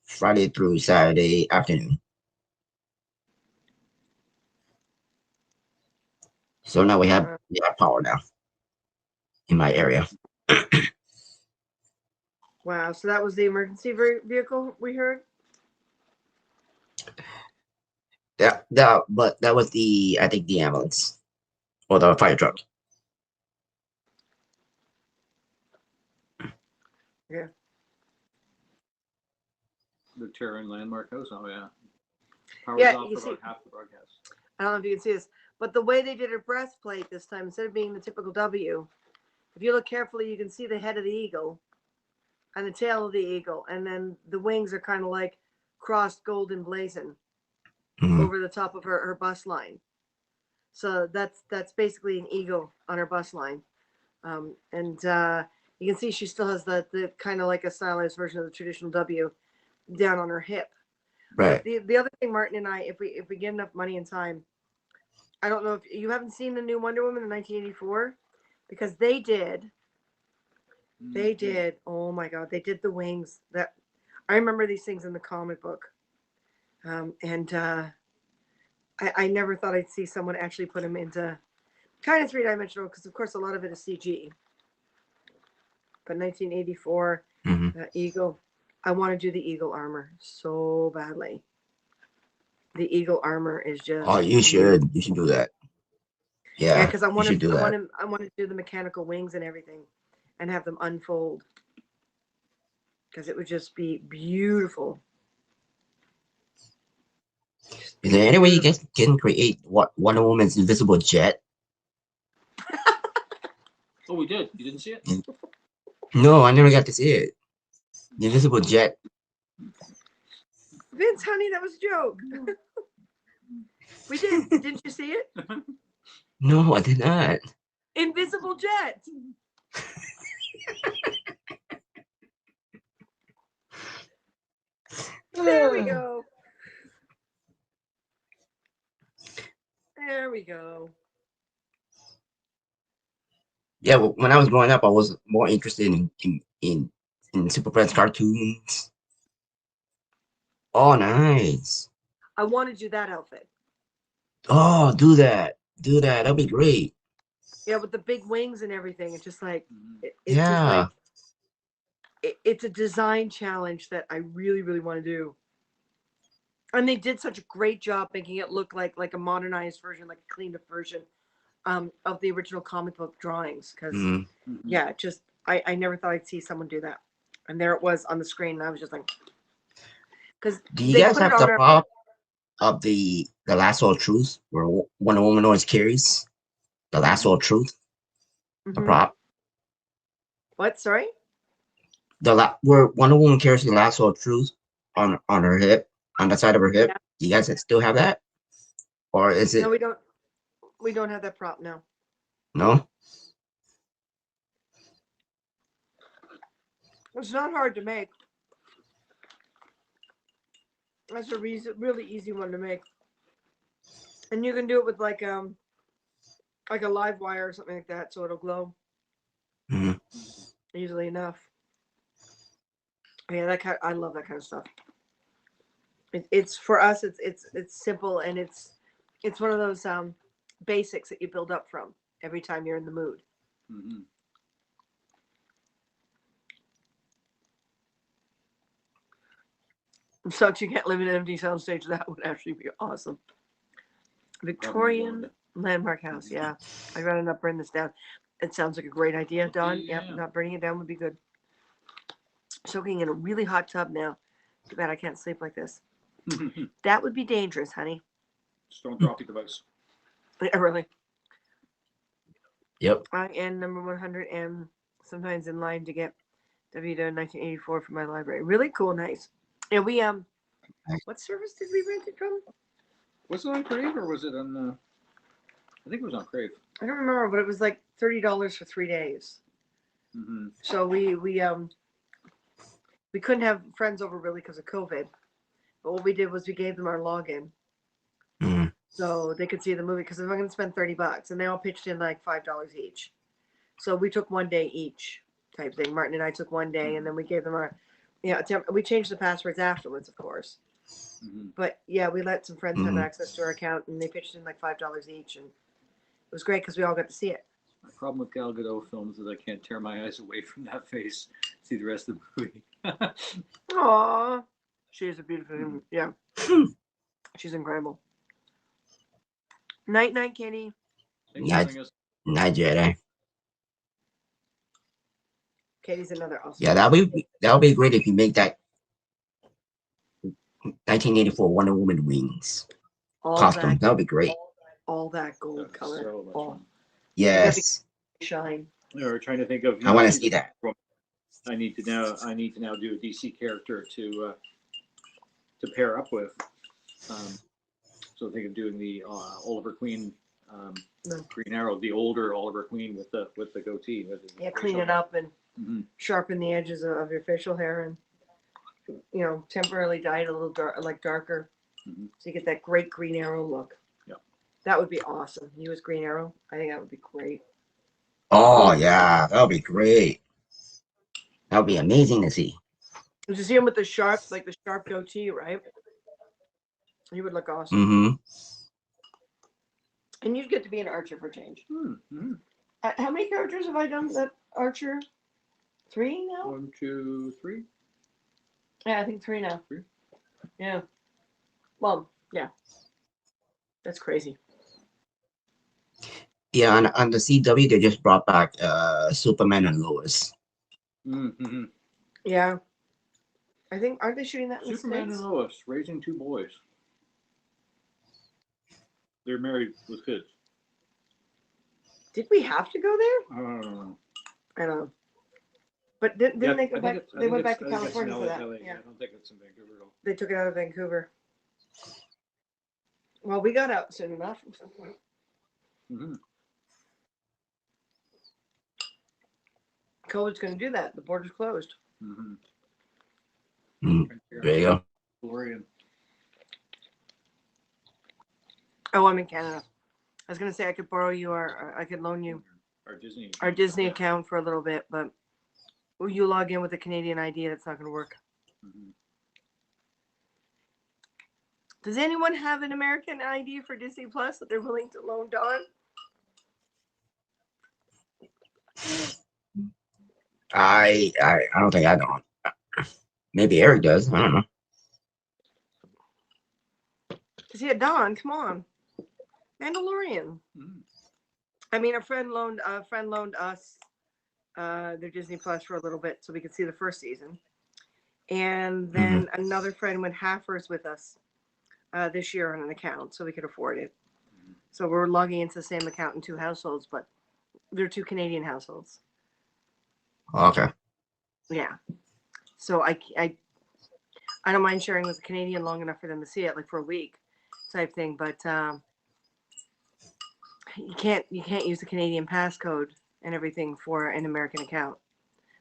Friday through Saturday afternoon. So now we have power now in my area. Wow, so that was the emergency vehicle we heard? But that was I think the ambulance or the fire truck. Yeah. The Terran Landmark House. Oh yeah. Power's Yeah, off you for about see- half the broadcast. I don't know if you can see this, but the way they did her breastplate this time, instead of being the typical W, if you look carefully, you can see the head of the eagle and the tail of the eagle, and then the wings are kind of like crossed golden blazon Mhm. over the top of her bust line. So that's basically an eagle on her bust line, and you can see she still has the kind of like a stylized version of the traditional W down on her hip. Right. The other thing, Martin and I, if we get enough money and time, I don't know if you haven't seen the new Wonder Woman in 1984, because they did. They did. Oh my God, they did the wings. That I remember these things in the comic book, and I never thought I'd see someone actually put them into kind of three-dimensional, because of course a lot of it is CG. But 1984 Mhm. Eagle, I want to do the Eagle armor so badly. The Eagle armor is just. Oh, you should. You should do that. Yeah, Yeah. because I You want should to. do that. I want to do the mechanical wings and everything, and have them unfold. Because it would just be beautiful. Is there any way you guys can create what Wonder Woman's invisible jet? Oh, we did. You didn't see it? No, I never got to see it. The invisible jet. Vince, honey, that was a joke. We did. Didn't you see it? No, I did not. Invisible jet. There we go. There we go. Yeah, well, when I was growing up, I was more interested in Super Friends cartoons. Oh, nice. I want to do that outfit. Oh, do that. Do that. That'd be great. Yeah, with the big wings and everything. It's just like it's just Yeah. like it's a design challenge that I really, really want to do. And they did such a great job making it look like a modernized version, like a cleaned up version of the original comic book drawings. Because Mhm. yeah, just I never thought I'd see someone do that, and there it was on the screen, and I was just like, because Do you they guys put it have on the our. prop of the lasso of truth where Wonder Woman always carries the lasso of truth? The Mhm. prop. What? Sorry. Where Wonder Woman carries the lasso of truth on her hip, on the side of her hip. Yeah. Do you guys still have that, or is it No, we don't. We don't have that prop now. no? It's not hard to make. That's a really easy one to make, and you can do it with like a live wire or something like that, so it'll glow Mhm. easily enough. Yeah, I love that kind of stuff. It's for us. It's simple, and it's one of those basics that you build up from every time you're in the mood. Mm-hmm. It sucks you can't live in an empty soundstage. That would actually be awesome. Victorian Landmark House. Yeah, I'd rather not burn this down. It sounds like a great idea, Don. Yeah. Yep, not burning it down would be good. Soaking in a really hot tub now. Too bad I can't sleep like this. That would be dangerous, honey. Just don't drop your device. Yeah, really. Yep. I am number 100 and sometimes in line to get W 1984 from my library. Really cool, nice. Yeah, we what service did we rent it from? Was it on Crave or was it on? I think it was on Crave. I don't remember, but it was like $30 for 3 days. Mm-hmm. So we couldn't have friends over really because of COVID. But what we did was we gave them our login Mhm. so they could see the movie, because I'm going to spend $30, and they all pitched in like $5 each. So we took 1 day each type thing. Martin and I took 1 day, and then we gave them our, we changed the passwords afterwards, of course. Mm-hmm. But yeah, we let some friends have Mhm. access to our account, and they pitched in like $5 each, and it was great because we all got to see it. My problem with Gal Gadot films is I can't tear my eyes away from that face. See the rest of the movie. Aww, she is a beautiful, yeah, she's incredible. Night, night, Kitty. Thanks Yeah. for having us. Not Jedi. Katie's another awesome. Yeah, that would be great if you make that 1984 Wonder Woman wings All costume. that, That would be great. all that gold That's color. so much all fun. Yes, shine. We were trying to think of. I want to see that. I need to now do a DC character to pair up with. So think of doing the Oliver Queen, No. Green Arrow, the older Oliver Queen with the goatee. With the Yeah, clean facial it hair. up and Mhm. sharpen the edges of your facial hair and temporarily dye it a little darker, Mhm. so you get that great Green Arrow look. Yeah. That would be awesome. You as Green Arrow, I think that would be great. Oh yeah, that would be great. That would be amazing to see. Did you see him with the sharp goatee, right? He would look awesome. Mm-hmm. And you'd get to be an archer for change. Mm-hmm. How many characters have I done that archer? 3 now? 1, 2, 3. Yeah, I think 3 now. 3. Yeah. Well, yeah. That's crazy. Yeah, on the CW they just brought back Superman and Lois. Mm-hmm. Yeah. I think, aren't they shooting that in the Superman States? and Lois raising 2 boys. They're married with kids. Did we have to go there? I don't know. I don't know. But didn't Yeah, they I go think back? it's- I They think went it's- back to I think it's in California for that. LA. Yeah. I don't think it's in Vancouver at all. They took it out of Vancouver. Well, we got out soon enough. Mm-hmm. COVID's going to do that. The border's closed. Mm-hmm. There you go. Florian. Oh, I'm in Canada. I was going to say I could borrow you or I could loan you Our Disney. Yeah. account for a little bit, but you log in with a Canadian ID, that's not going to work. Mm-hmm. Does anyone have an American ID for Disney Plus that they're willing to loan Dawn? I don't think I don't. Maybe Eric does. I don't know. Because yeah, Dawn, come on, Mandalorian. Mm-hmm. I mean, a friend loaned us their Disney Plus for a little bit so we could see the first season, and then another friend went halfers with us this year on an account so we could afford it. So we're logging into the same account in 2 households, but they're 2 Canadian households. Okay. Yeah. So I don't mind sharing with a Canadian long enough for them to see it, like for a week type thing, but you can't use the Canadian passcode and everything for an American account.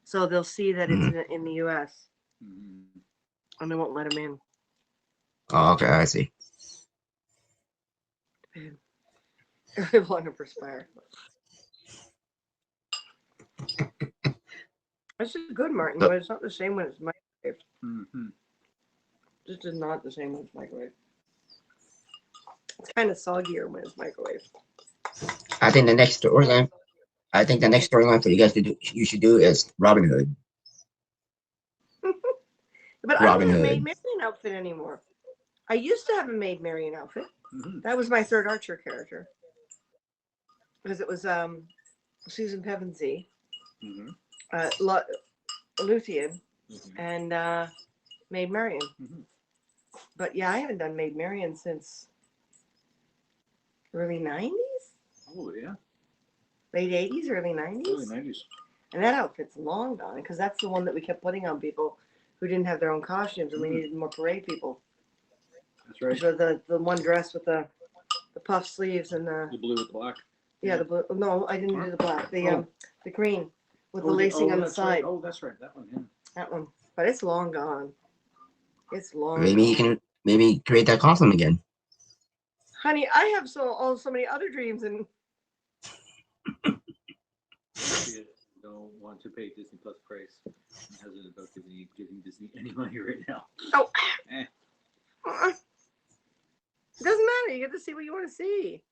So they'll see that it's in the US Mm-hmm. and they won't let them in. Oh, okay, I see. They want to perspire. This is good, Martin, but it's not the same when it's microwaved. Mm-hmm. This is not the same when it's microwaved. It's kind of soggier when it's microwaved. I think the next storyline for you guys to do you should do is Robin Hood. But Robin I don't have a Hood. Maid Marian outfit anymore. I used to have a Maid Marian outfit. Mm-hmm. That was my third Archer character. Because it was Susan Pevensey, Mm-hmm. Luthien, Mm-hmm. and Maid Marian. Mm-hmm. But yeah, I haven't done Maid Marian since early 90s? Oh yeah. Late 80s, early 90s? Early 90s. And that outfit's long gone because that's the one that we kept putting on people who didn't have their own costumes and we needed more parade people. That's right. So the one dress with the puff sleeves and the The blue with the black. the blue. No, I didn't do the black. The green with the lacing on the that's side. Right. Oh, that's right. That one. Yeah. That one. But it's long gone. It's long. Maybe you gone. can create that costume again. Honey, I have so many other dreams and You don't want to pay Disney Plus price. I'm hesitant about giving Disney any money right now. oh. Eh. It doesn't matter. You get to see what you want to see.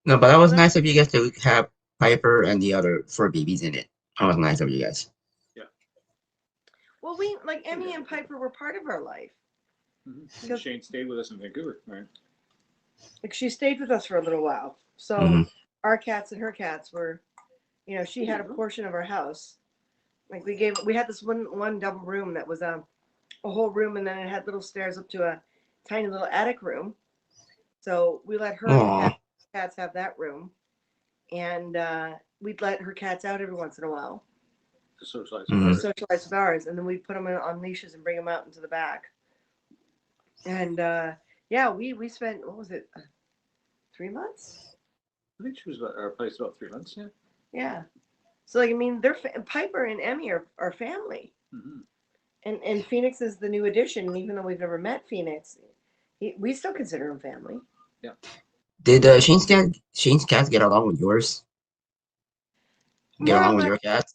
No, but that was nice of you guys to have Piper and the other fur babies in it. That was nice of you guys. Well, we like Emmy and Piper were part of our life. Mm-hmm. And Shane stayed with us in Vancouver, right? Like she stayed with us for a little while. So Mhm. our cats and her cats were, she had a portion of our house. Like we had this one double room that was a whole room, and then it had little stairs up to a tiny little attic room. So we let her Oh, cats have that room, and we'd let her cats out every once in a while To socialize Mhm. to with her. socialize with ours, and then we'd put them on leashes and bring them out into the back. And yeah, we spent, what was it, 3 months? I think she was at our place about 3 months. Yeah. Yeah. So like I mean, they're Piper and Emmy are family, Mm-hmm. and Phoenix is the new addition. And even though we've never met Phoenix, we still consider him family. did Shane's cats get along with yours? Get More or along with less, your cats?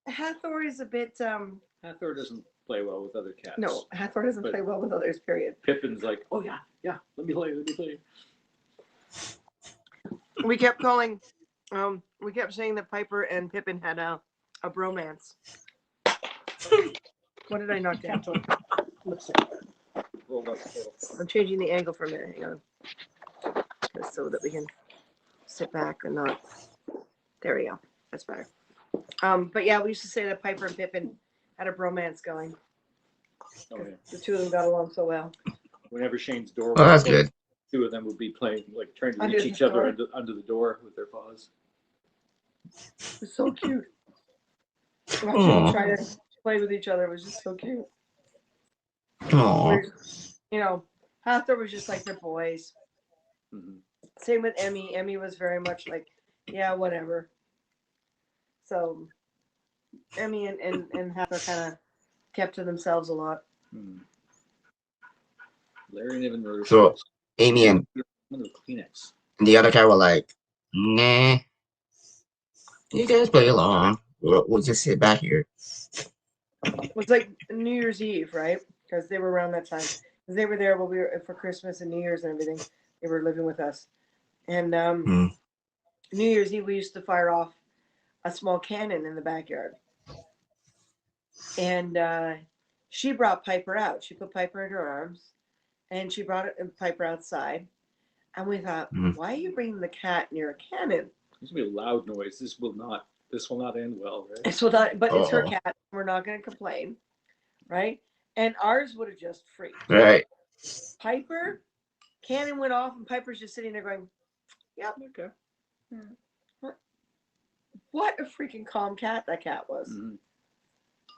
Hathor is a bit Hathor doesn't play well with other cats. no, Hathor doesn't But- play well with others. Period. Pippin's like, oh yeah, yeah, let me play, let me play. We kept calling, we kept saying that Piper and Pippin had a bromance. What did I knock down? Rolled up the table. I'm changing the angle for a minute. Hang on. Just so that we can sit back and not. There we go. That's better. But yeah, we used to say that Piper and Pippin had a bromance going. Oh, yeah. The two of them got along so well. Whenever Shane's door Oh, that's was closed, good. two of them would be playing, like trying to Under reach the each other door? under the door with their paws. It was so cute. Watching them Aw. try to play with each other. It was just so cute. Aw. Whereas, you know, Hathor was just like their boys. Mm-hmm. Same with Emmy. Emmy was very much like, yeah, whatever. So Emmy and Hathor kind of kept to themselves a lot. Mm-hmm. Larry never noticed. So Amy and Another Kleenex. the other cat were like, nah, you guys play along. We'll just sit back here. It was like New Year's Eve, right? Because they were around that time. Because they were there while we were for Christmas and New Year's and everything. They were living with us. And Hmm. New Year's Eve, we used to fire off a small cannon in the backyard. And she brought Piper out. She put Piper in her arms, and she brought Piper outside. And we thought, why are you bringing the cat near a cannon? This will be a loud noise. This will not end well, right? So that, but it's her Uh-oh. cat. We're not going to complain, right? And ours would have just freaked. Right. Piper, cannon went off, and Piper's just sitting there going, "Yep, Okay. what a freaking calm cat that cat was." Mm-hmm.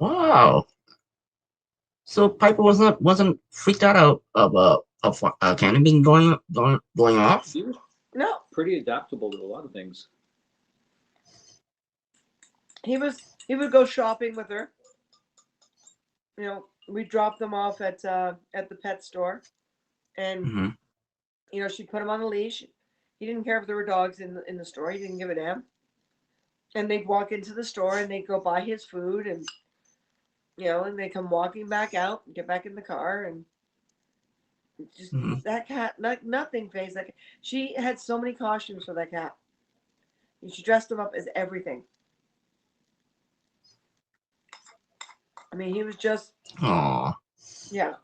Wow. So Piper wasn't freaked out of a cannon being going off. He was No, pretty adaptable to a lot of things. he would go shopping with her. You know, we dropped them off at the pet store, and Hmm. you know, she'd put him on a leash. He didn't care if there were dogs in the store. He didn't give a damn. And they'd walk into the store and they'd go buy his food, and you know, and they come walking back out and get back in the car, and just Mhm. that cat, nothing phased that cat. She had so many costumes for that cat. And she dressed him up as everything. I mean, he was just, Aw. yeah,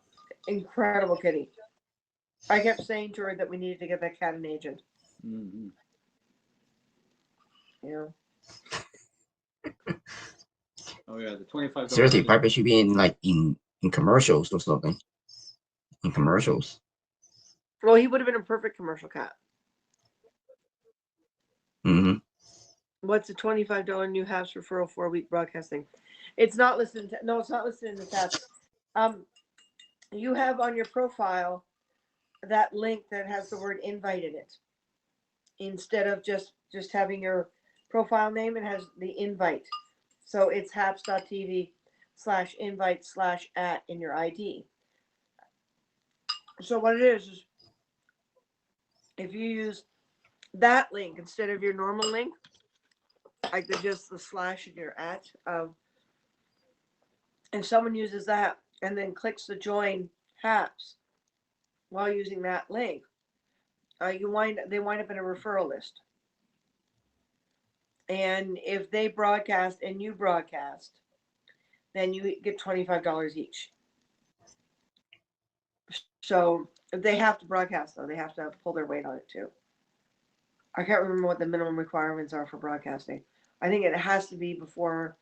incredible kitty. I kept saying to her that we needed to get that cat an agent. Mm-hmm. You know, Oh yeah, the $25. Seriously, Piper should be in commercials or something. In commercials. well, he would have been a perfect commercial cat. Hmm. What's a $25 new house referral 4-week broadcasting? It's not listed. No, it's not listed in the tab. You have on your profile that link that has the word invite in it. Instead of just having your profile name, it has the invite. So it's haps.tv/invite/@ in your ID. So what it is if you use that link instead of your normal link, like just the slash in your @ and someone uses that and then clicks the join haps while using that link, they wind up in a referral list. And if they broadcast and you broadcast, then you get $25 each. So they have to broadcast, though. They have to pull their weight on it too. I can't remember what the minimum requirements are for broadcasting. I think it has to be before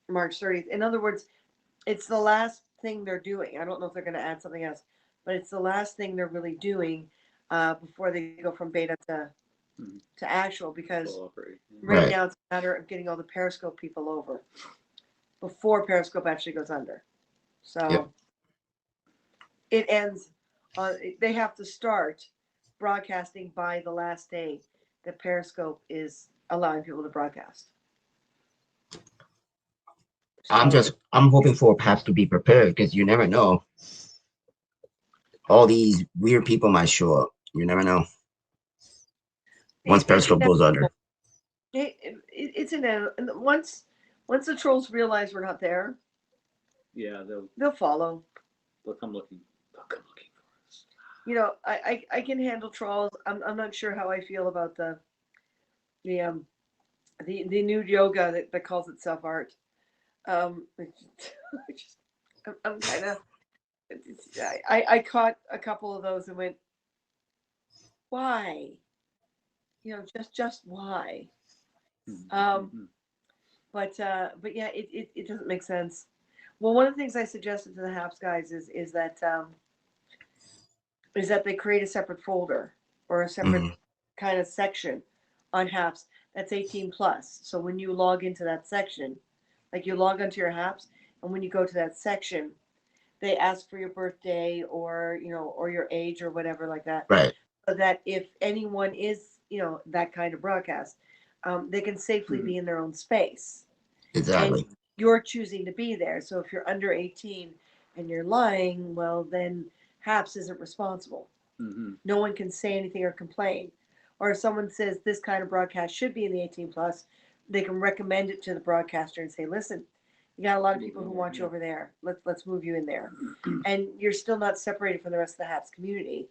March 30th. In other words, it's the last thing they're doing. I don't know if they're going to add something else, but it's the last thing they're really doing before they go from beta Mhm. to actual, because Full operate. Yeah. right Right. now it's a matter of getting all the Periscope people over before Periscope actually goes under. So Yep. it ends on, they have to start broadcasting by the last day that Periscope is allowing people to broadcast. So, I'm hoping for perhaps to be prepared because you never know. All these weird people might show up. You never know. Once it's Periscope goes under. it's inevitable. And once the trolls realize we're not there, Yeah, they'll follow. they'll come looking. They'll come looking for us. You know, I can handle trolls. I'm not sure how I feel about the the nude yoga that calls itself art. Just, I'm kind of. I caught a couple of those and went, why? You know, just why? Mhm. But yeah, it doesn't make sense. Well, one of the things I suggested to the Haps guys is that they create a separate folder or a separate Mhm. kind of section on Haps that's 18 plus. So when you log into that section, like you log onto your Haps, and when you go to that section, they ask for your birthday or or your age or whatever like that. Right. So that if anyone is that kind of broadcast, they can safely be in their own space. And Exactly. you're choosing to be there. So if you're under 18 and you're lying, well, then HAPS isn't responsible. Mhm. No one can say anything or complain. Or if someone says this kind of broadcast should be in the 18 plus, they can recommend it to the broadcaster and say, listen, you got a lot of people who want you over there. Let's move you in there. And you're still not separated from the rest of the HAPS community,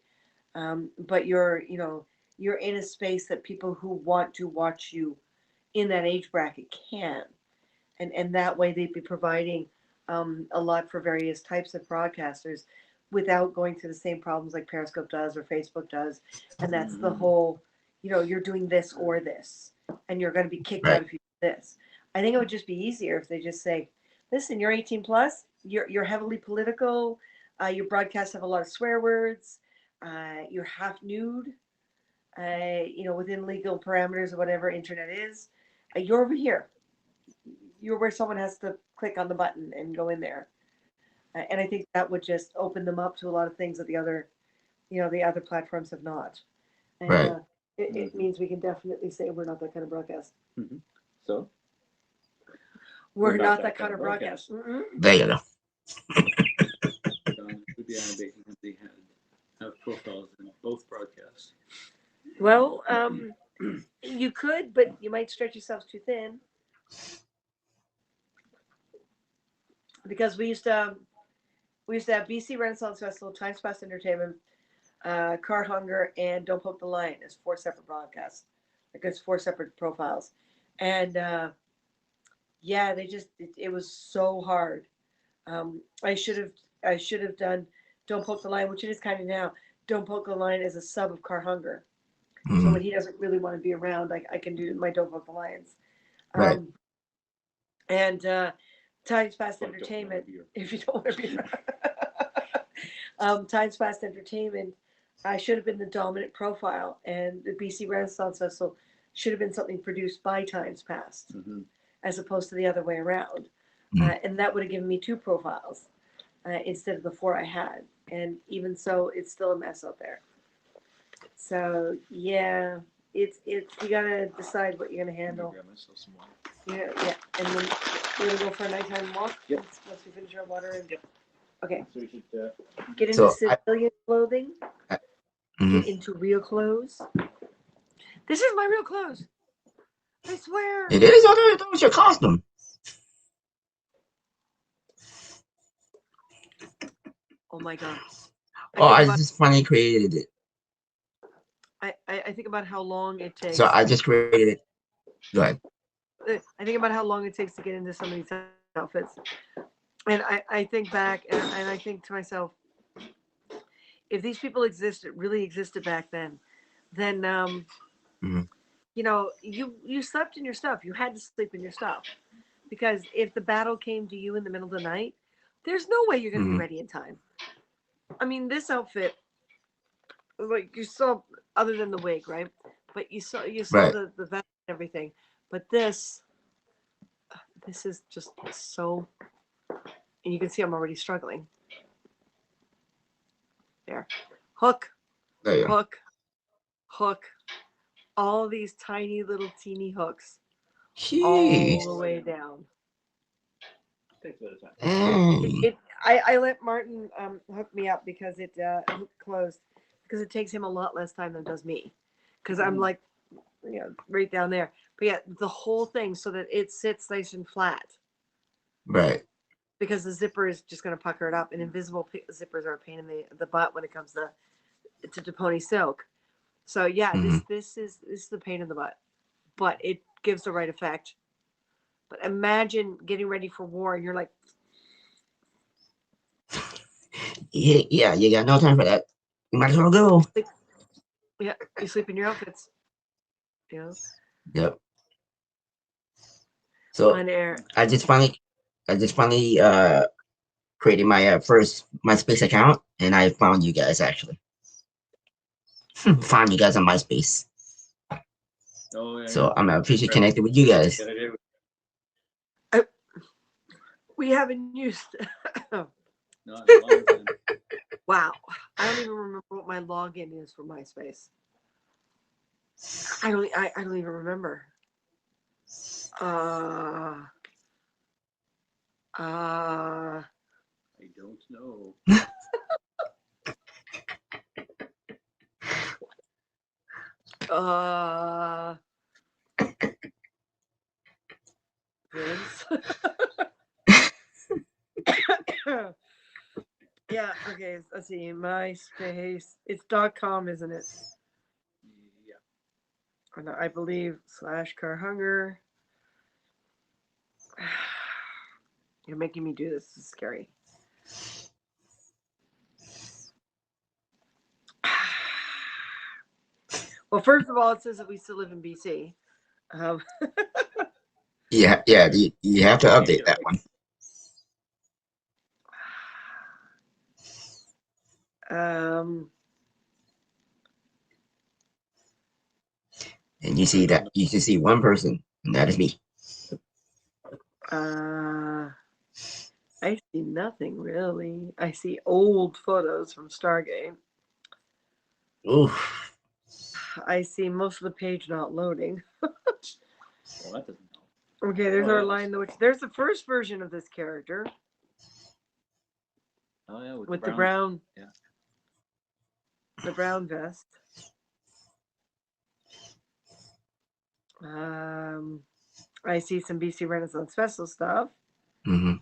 but you're in a space that people who want to watch you in that age bracket can, and that way they'd be providing a lot for various types of broadcasters without going through the same problems like Periscope does or Facebook does. And that's the whole, you're doing this or this, and you're going to be kicked out Right. if you do this. I think it would just be easier if they just say, listen, you're 18 plus, you're heavily political, your broadcasts have a lot of swear words, you're half nude, within legal parameters of whatever internet is, you're over here. You're where someone has to click on the button and go in there. And I think that would just open them up to a lot of things that the other platforms have not. And Right. it means we can definitely say we're not that kind of broadcast. So We're not that kind of broadcast. There you go. Would be animating if they have profiles in both broadcasts. Well, you could, but you might stretch yourselves too thin. Because we used to have BC Renaissance Festival, Times Past Entertainment, Car Hunger, and Don't Poke the Lion as 4 separate broadcasts. Like it's 4 separate profiles. And yeah, it was so hard. I should have done Don't Poke the Lion, which it is kind of now. Don't Poke the Lion as a sub of Car Hunger. So Mhm. when he doesn't really want to be around, I can do my Don't Poke the Lions. Right. And Times Past Entertainment, if you don't want to be Times Past Entertainment, I should have been the dominant profile, and the BC Renaissance Festival should have been something produced by Times Past, as opposed to the other way around. And that would have given me 2 profiles instead of the 4 I had. And even so, it's still a mess out there. So yeah, it's you gotta decide what you're gonna handle. Grab myself some water. Yeah, and then we're gonna go for a nighttime walk. Yep. Once we finish our water and okay, So we should. get into So civilian clothing. Mhm. Get into real clothes. This is my real clothes. I swear. It is. I thought it was your costume. Oh my god. Oh, I just finally created it. I think about how long it takes. So I just created it. Go ahead. I think about how long it takes to get into some of these outfits. And I think back and I think to myself, if these people really existed back then Mhm. you slept in your stuff. You had to sleep in your stuff. Because if the battle came to you in the middle of the night, There's no way you're going to be Mhm. ready in time. I mean, this outfit, like you saw, other than the wig, right? But you saw Right. the vest and everything. But this is just so, and you can see I'm already struggling. There, hook, There you go. hook, hook. All these tiny little teeny hooks all Jeez. the way down. Takes a bit of time. Dang. I let Martin hook me up because it closed because it takes him a lot less time than it does me because I'm like right down there. But yeah, the whole thing so that it sits nice and flat Right. because the zipper is just going to pucker it up, and invisible zippers are a pain in the butt when it comes to pony silk. So yeah, Mhm. this is the pain in the butt, but it gives the right effect. But imagine getting ready for war and you're like, Yeah, you got no time for that. You might as well go. yeah, you sleep in your outfits, you know, Yep. So on air. I just finally created my first MySpace account, and I found you guys actually. Found you guys on MySpace. Oh, yeah. So I'm officially connected with you guys. Get it We haven't used. Not in a long time. Wow, I don't even remember what my login is for MySpace. I don't even remember. Uh, I don't know. uh, Vince. Yeah. Okay. Let's see. MySpace. It's .com, isn't it? Yeah. Or no, I believe /car hunger. You're making me do this. This is scary. Well, first of all, it says that we still live in BC. Um, Yeah, you have to update that one. um, And you see that you can see one person, and that is me. I see nothing really. I see old photos from Stargate. Oof. I see most of the page not loading. Well, that doesn't help. Okay, there's Oh, our yeah. line. There's the first version of this character Oh, yeah. with the brown, Yeah. the brown vest. I see some BC Renaissance Festival stuff. Hmm.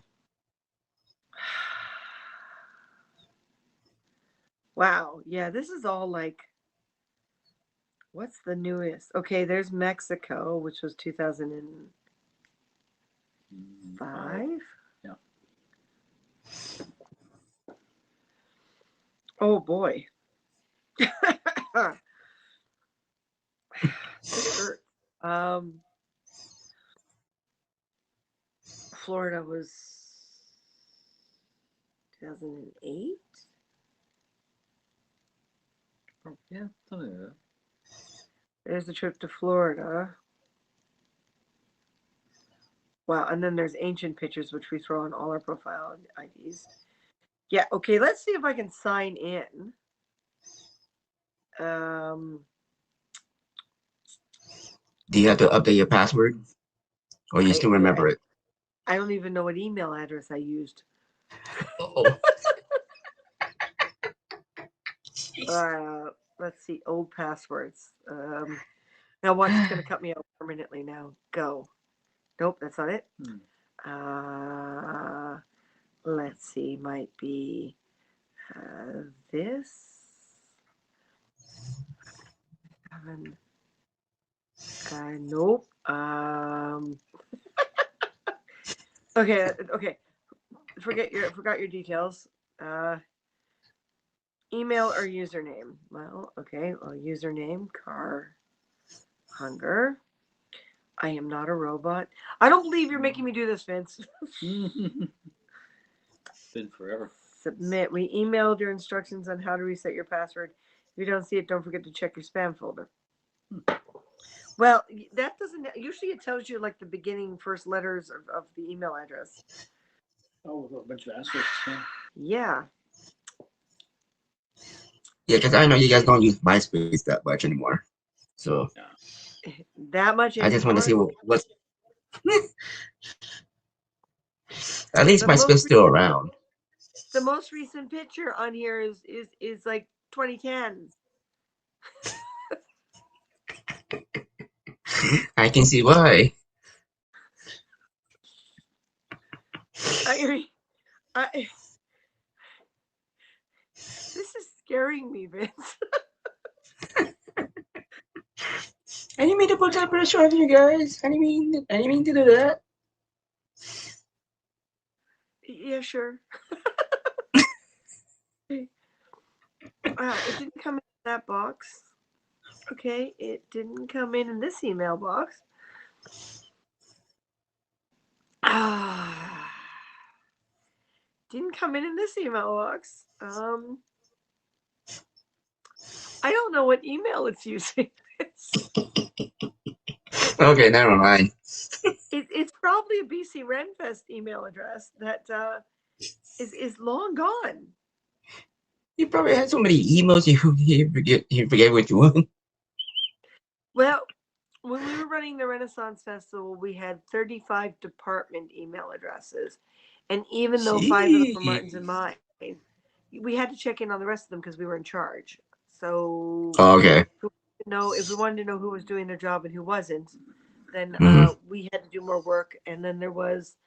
Wow, yeah, this is all like, what's the newest? Okay, there's Mexico, which was 2005. Yeah. Oh boy. This hurt. Florida was 2008. Yeah. Something like that. There's the trip to Florida. Wow, and then there's ancient pictures, which we throw on all our profile IDs. Yeah, okay, let's see if I can sign in. Do you have to update your password, or you still remember it? I don't even know what email address I used. Oh. Let's see, old passwords. Now watch, it's going to cut me out permanently now. Go. Nope, that's not it. Let's see, might be this. Nope. Okay. Forgot your details. Email or username. Well, okay. Well, username car hunger. I am not a robot. I don't believe you're making me do this, Vince. been forever. Submit. We emailed your instructions on how to reset your password. If you don't see it, don't forget to check your spam folder. Well, that doesn't. Usually, it tells you like the beginning first letters of the email address. Oh, with a bunch of asterisks. Yeah. Yeah. Yeah, because I know you guys don't use MySpace that much anymore. So That much I just want to see anymore. what's at least The MySpace most still around. the most recent picture on here is like 2010. I can see why. I this is scaring me, Vince. I didn't mean to put that pressure on you guys. I didn't mean to do that. Yeah, sure. It didn't come in that box. Okay, it didn't come in this email box. Ah, didn't come in this email box. I don't know what email it's using. Okay, never mind. It's probably a BC Renfest email address that is long gone. You probably had so many emails you forget which one. Well, when we were running the Renaissance Festival, we had 35 department email addresses. And even though 5 of them were Martin's and mine, we had to check in on the rest of them because we were in charge. So Oh, okay. if we wanted to know who was doing their job and who wasn't, then Mhm. we had to do more work. And then there was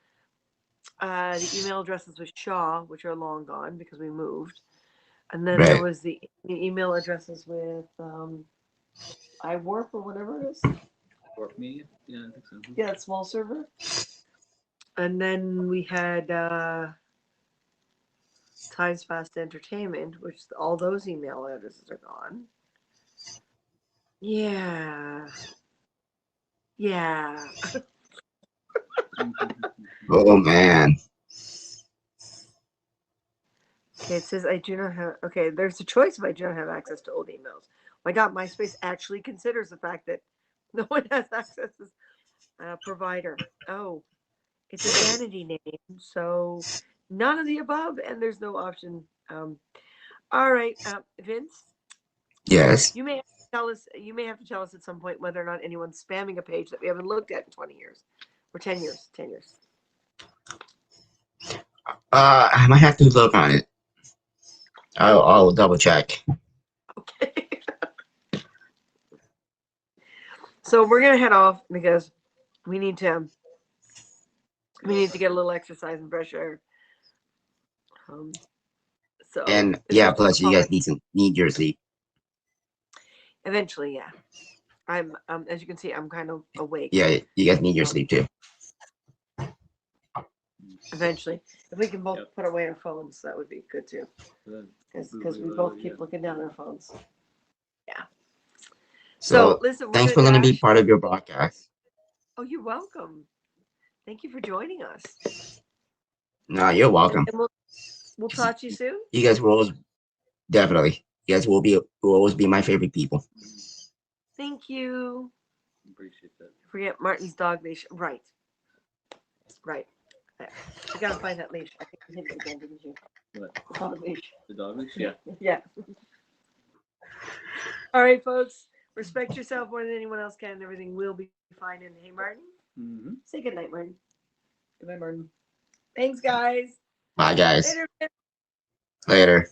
the email addresses with Shaw, which are long gone because we moved. And then there Right. was the email addresses with iWarp or whatever it is. Warp Media? Yeah, I think so. Yeah, small server. And then we had Times Fast Entertainment, which all those email addresses are gone. Yeah. Yeah. Oh man. Okay, it says I do not have. Okay, there's a choice if I do not have access to old emails. My God, MySpace actually considers the fact that no one has access as a provider. Oh, it's a vanity name, so none of the above, and there's no option. All right, Vince, Yes. you may have to tell us. You may have to tell us at some point whether or not anyone's spamming a page that we haven't looked at in 20 years or 10 years. 10 years. I might have to look on it. I'll double check. Okay. So we're gonna head off because we need to get a little exercise and fresh air. So And is there yeah, plus you something guys need your sleep. eventually? Yeah, I'm as you can see, I'm kind of awake. Yeah, you guys need your sleep too. Eventually, if we can both Yep. put away our phones, that would be good too. Because we both keep looking down our phones. Yeah. So listen, we're thanks gonna for letting me be dash. part of your broadcast. Oh, you're welcome. Thank you for joining us. No, you're welcome. And we'll talk to you soon. You guys will always definitely. You guys will always be my favorite people. Thank you. Appreciate that. Forget Martin's dog leash. Right. Right. You gotta find that leash. I think you hit it again, didn't you? What? The dog leash. The dog leash? Yeah. Yeah. All right, folks. Respect yourself more than anyone else can, and everything will be fine. And hey, Martin, Mm-hmm. say good night, Martin. Good night, Martin. Thanks, guys. Bye, guys. Later. Later.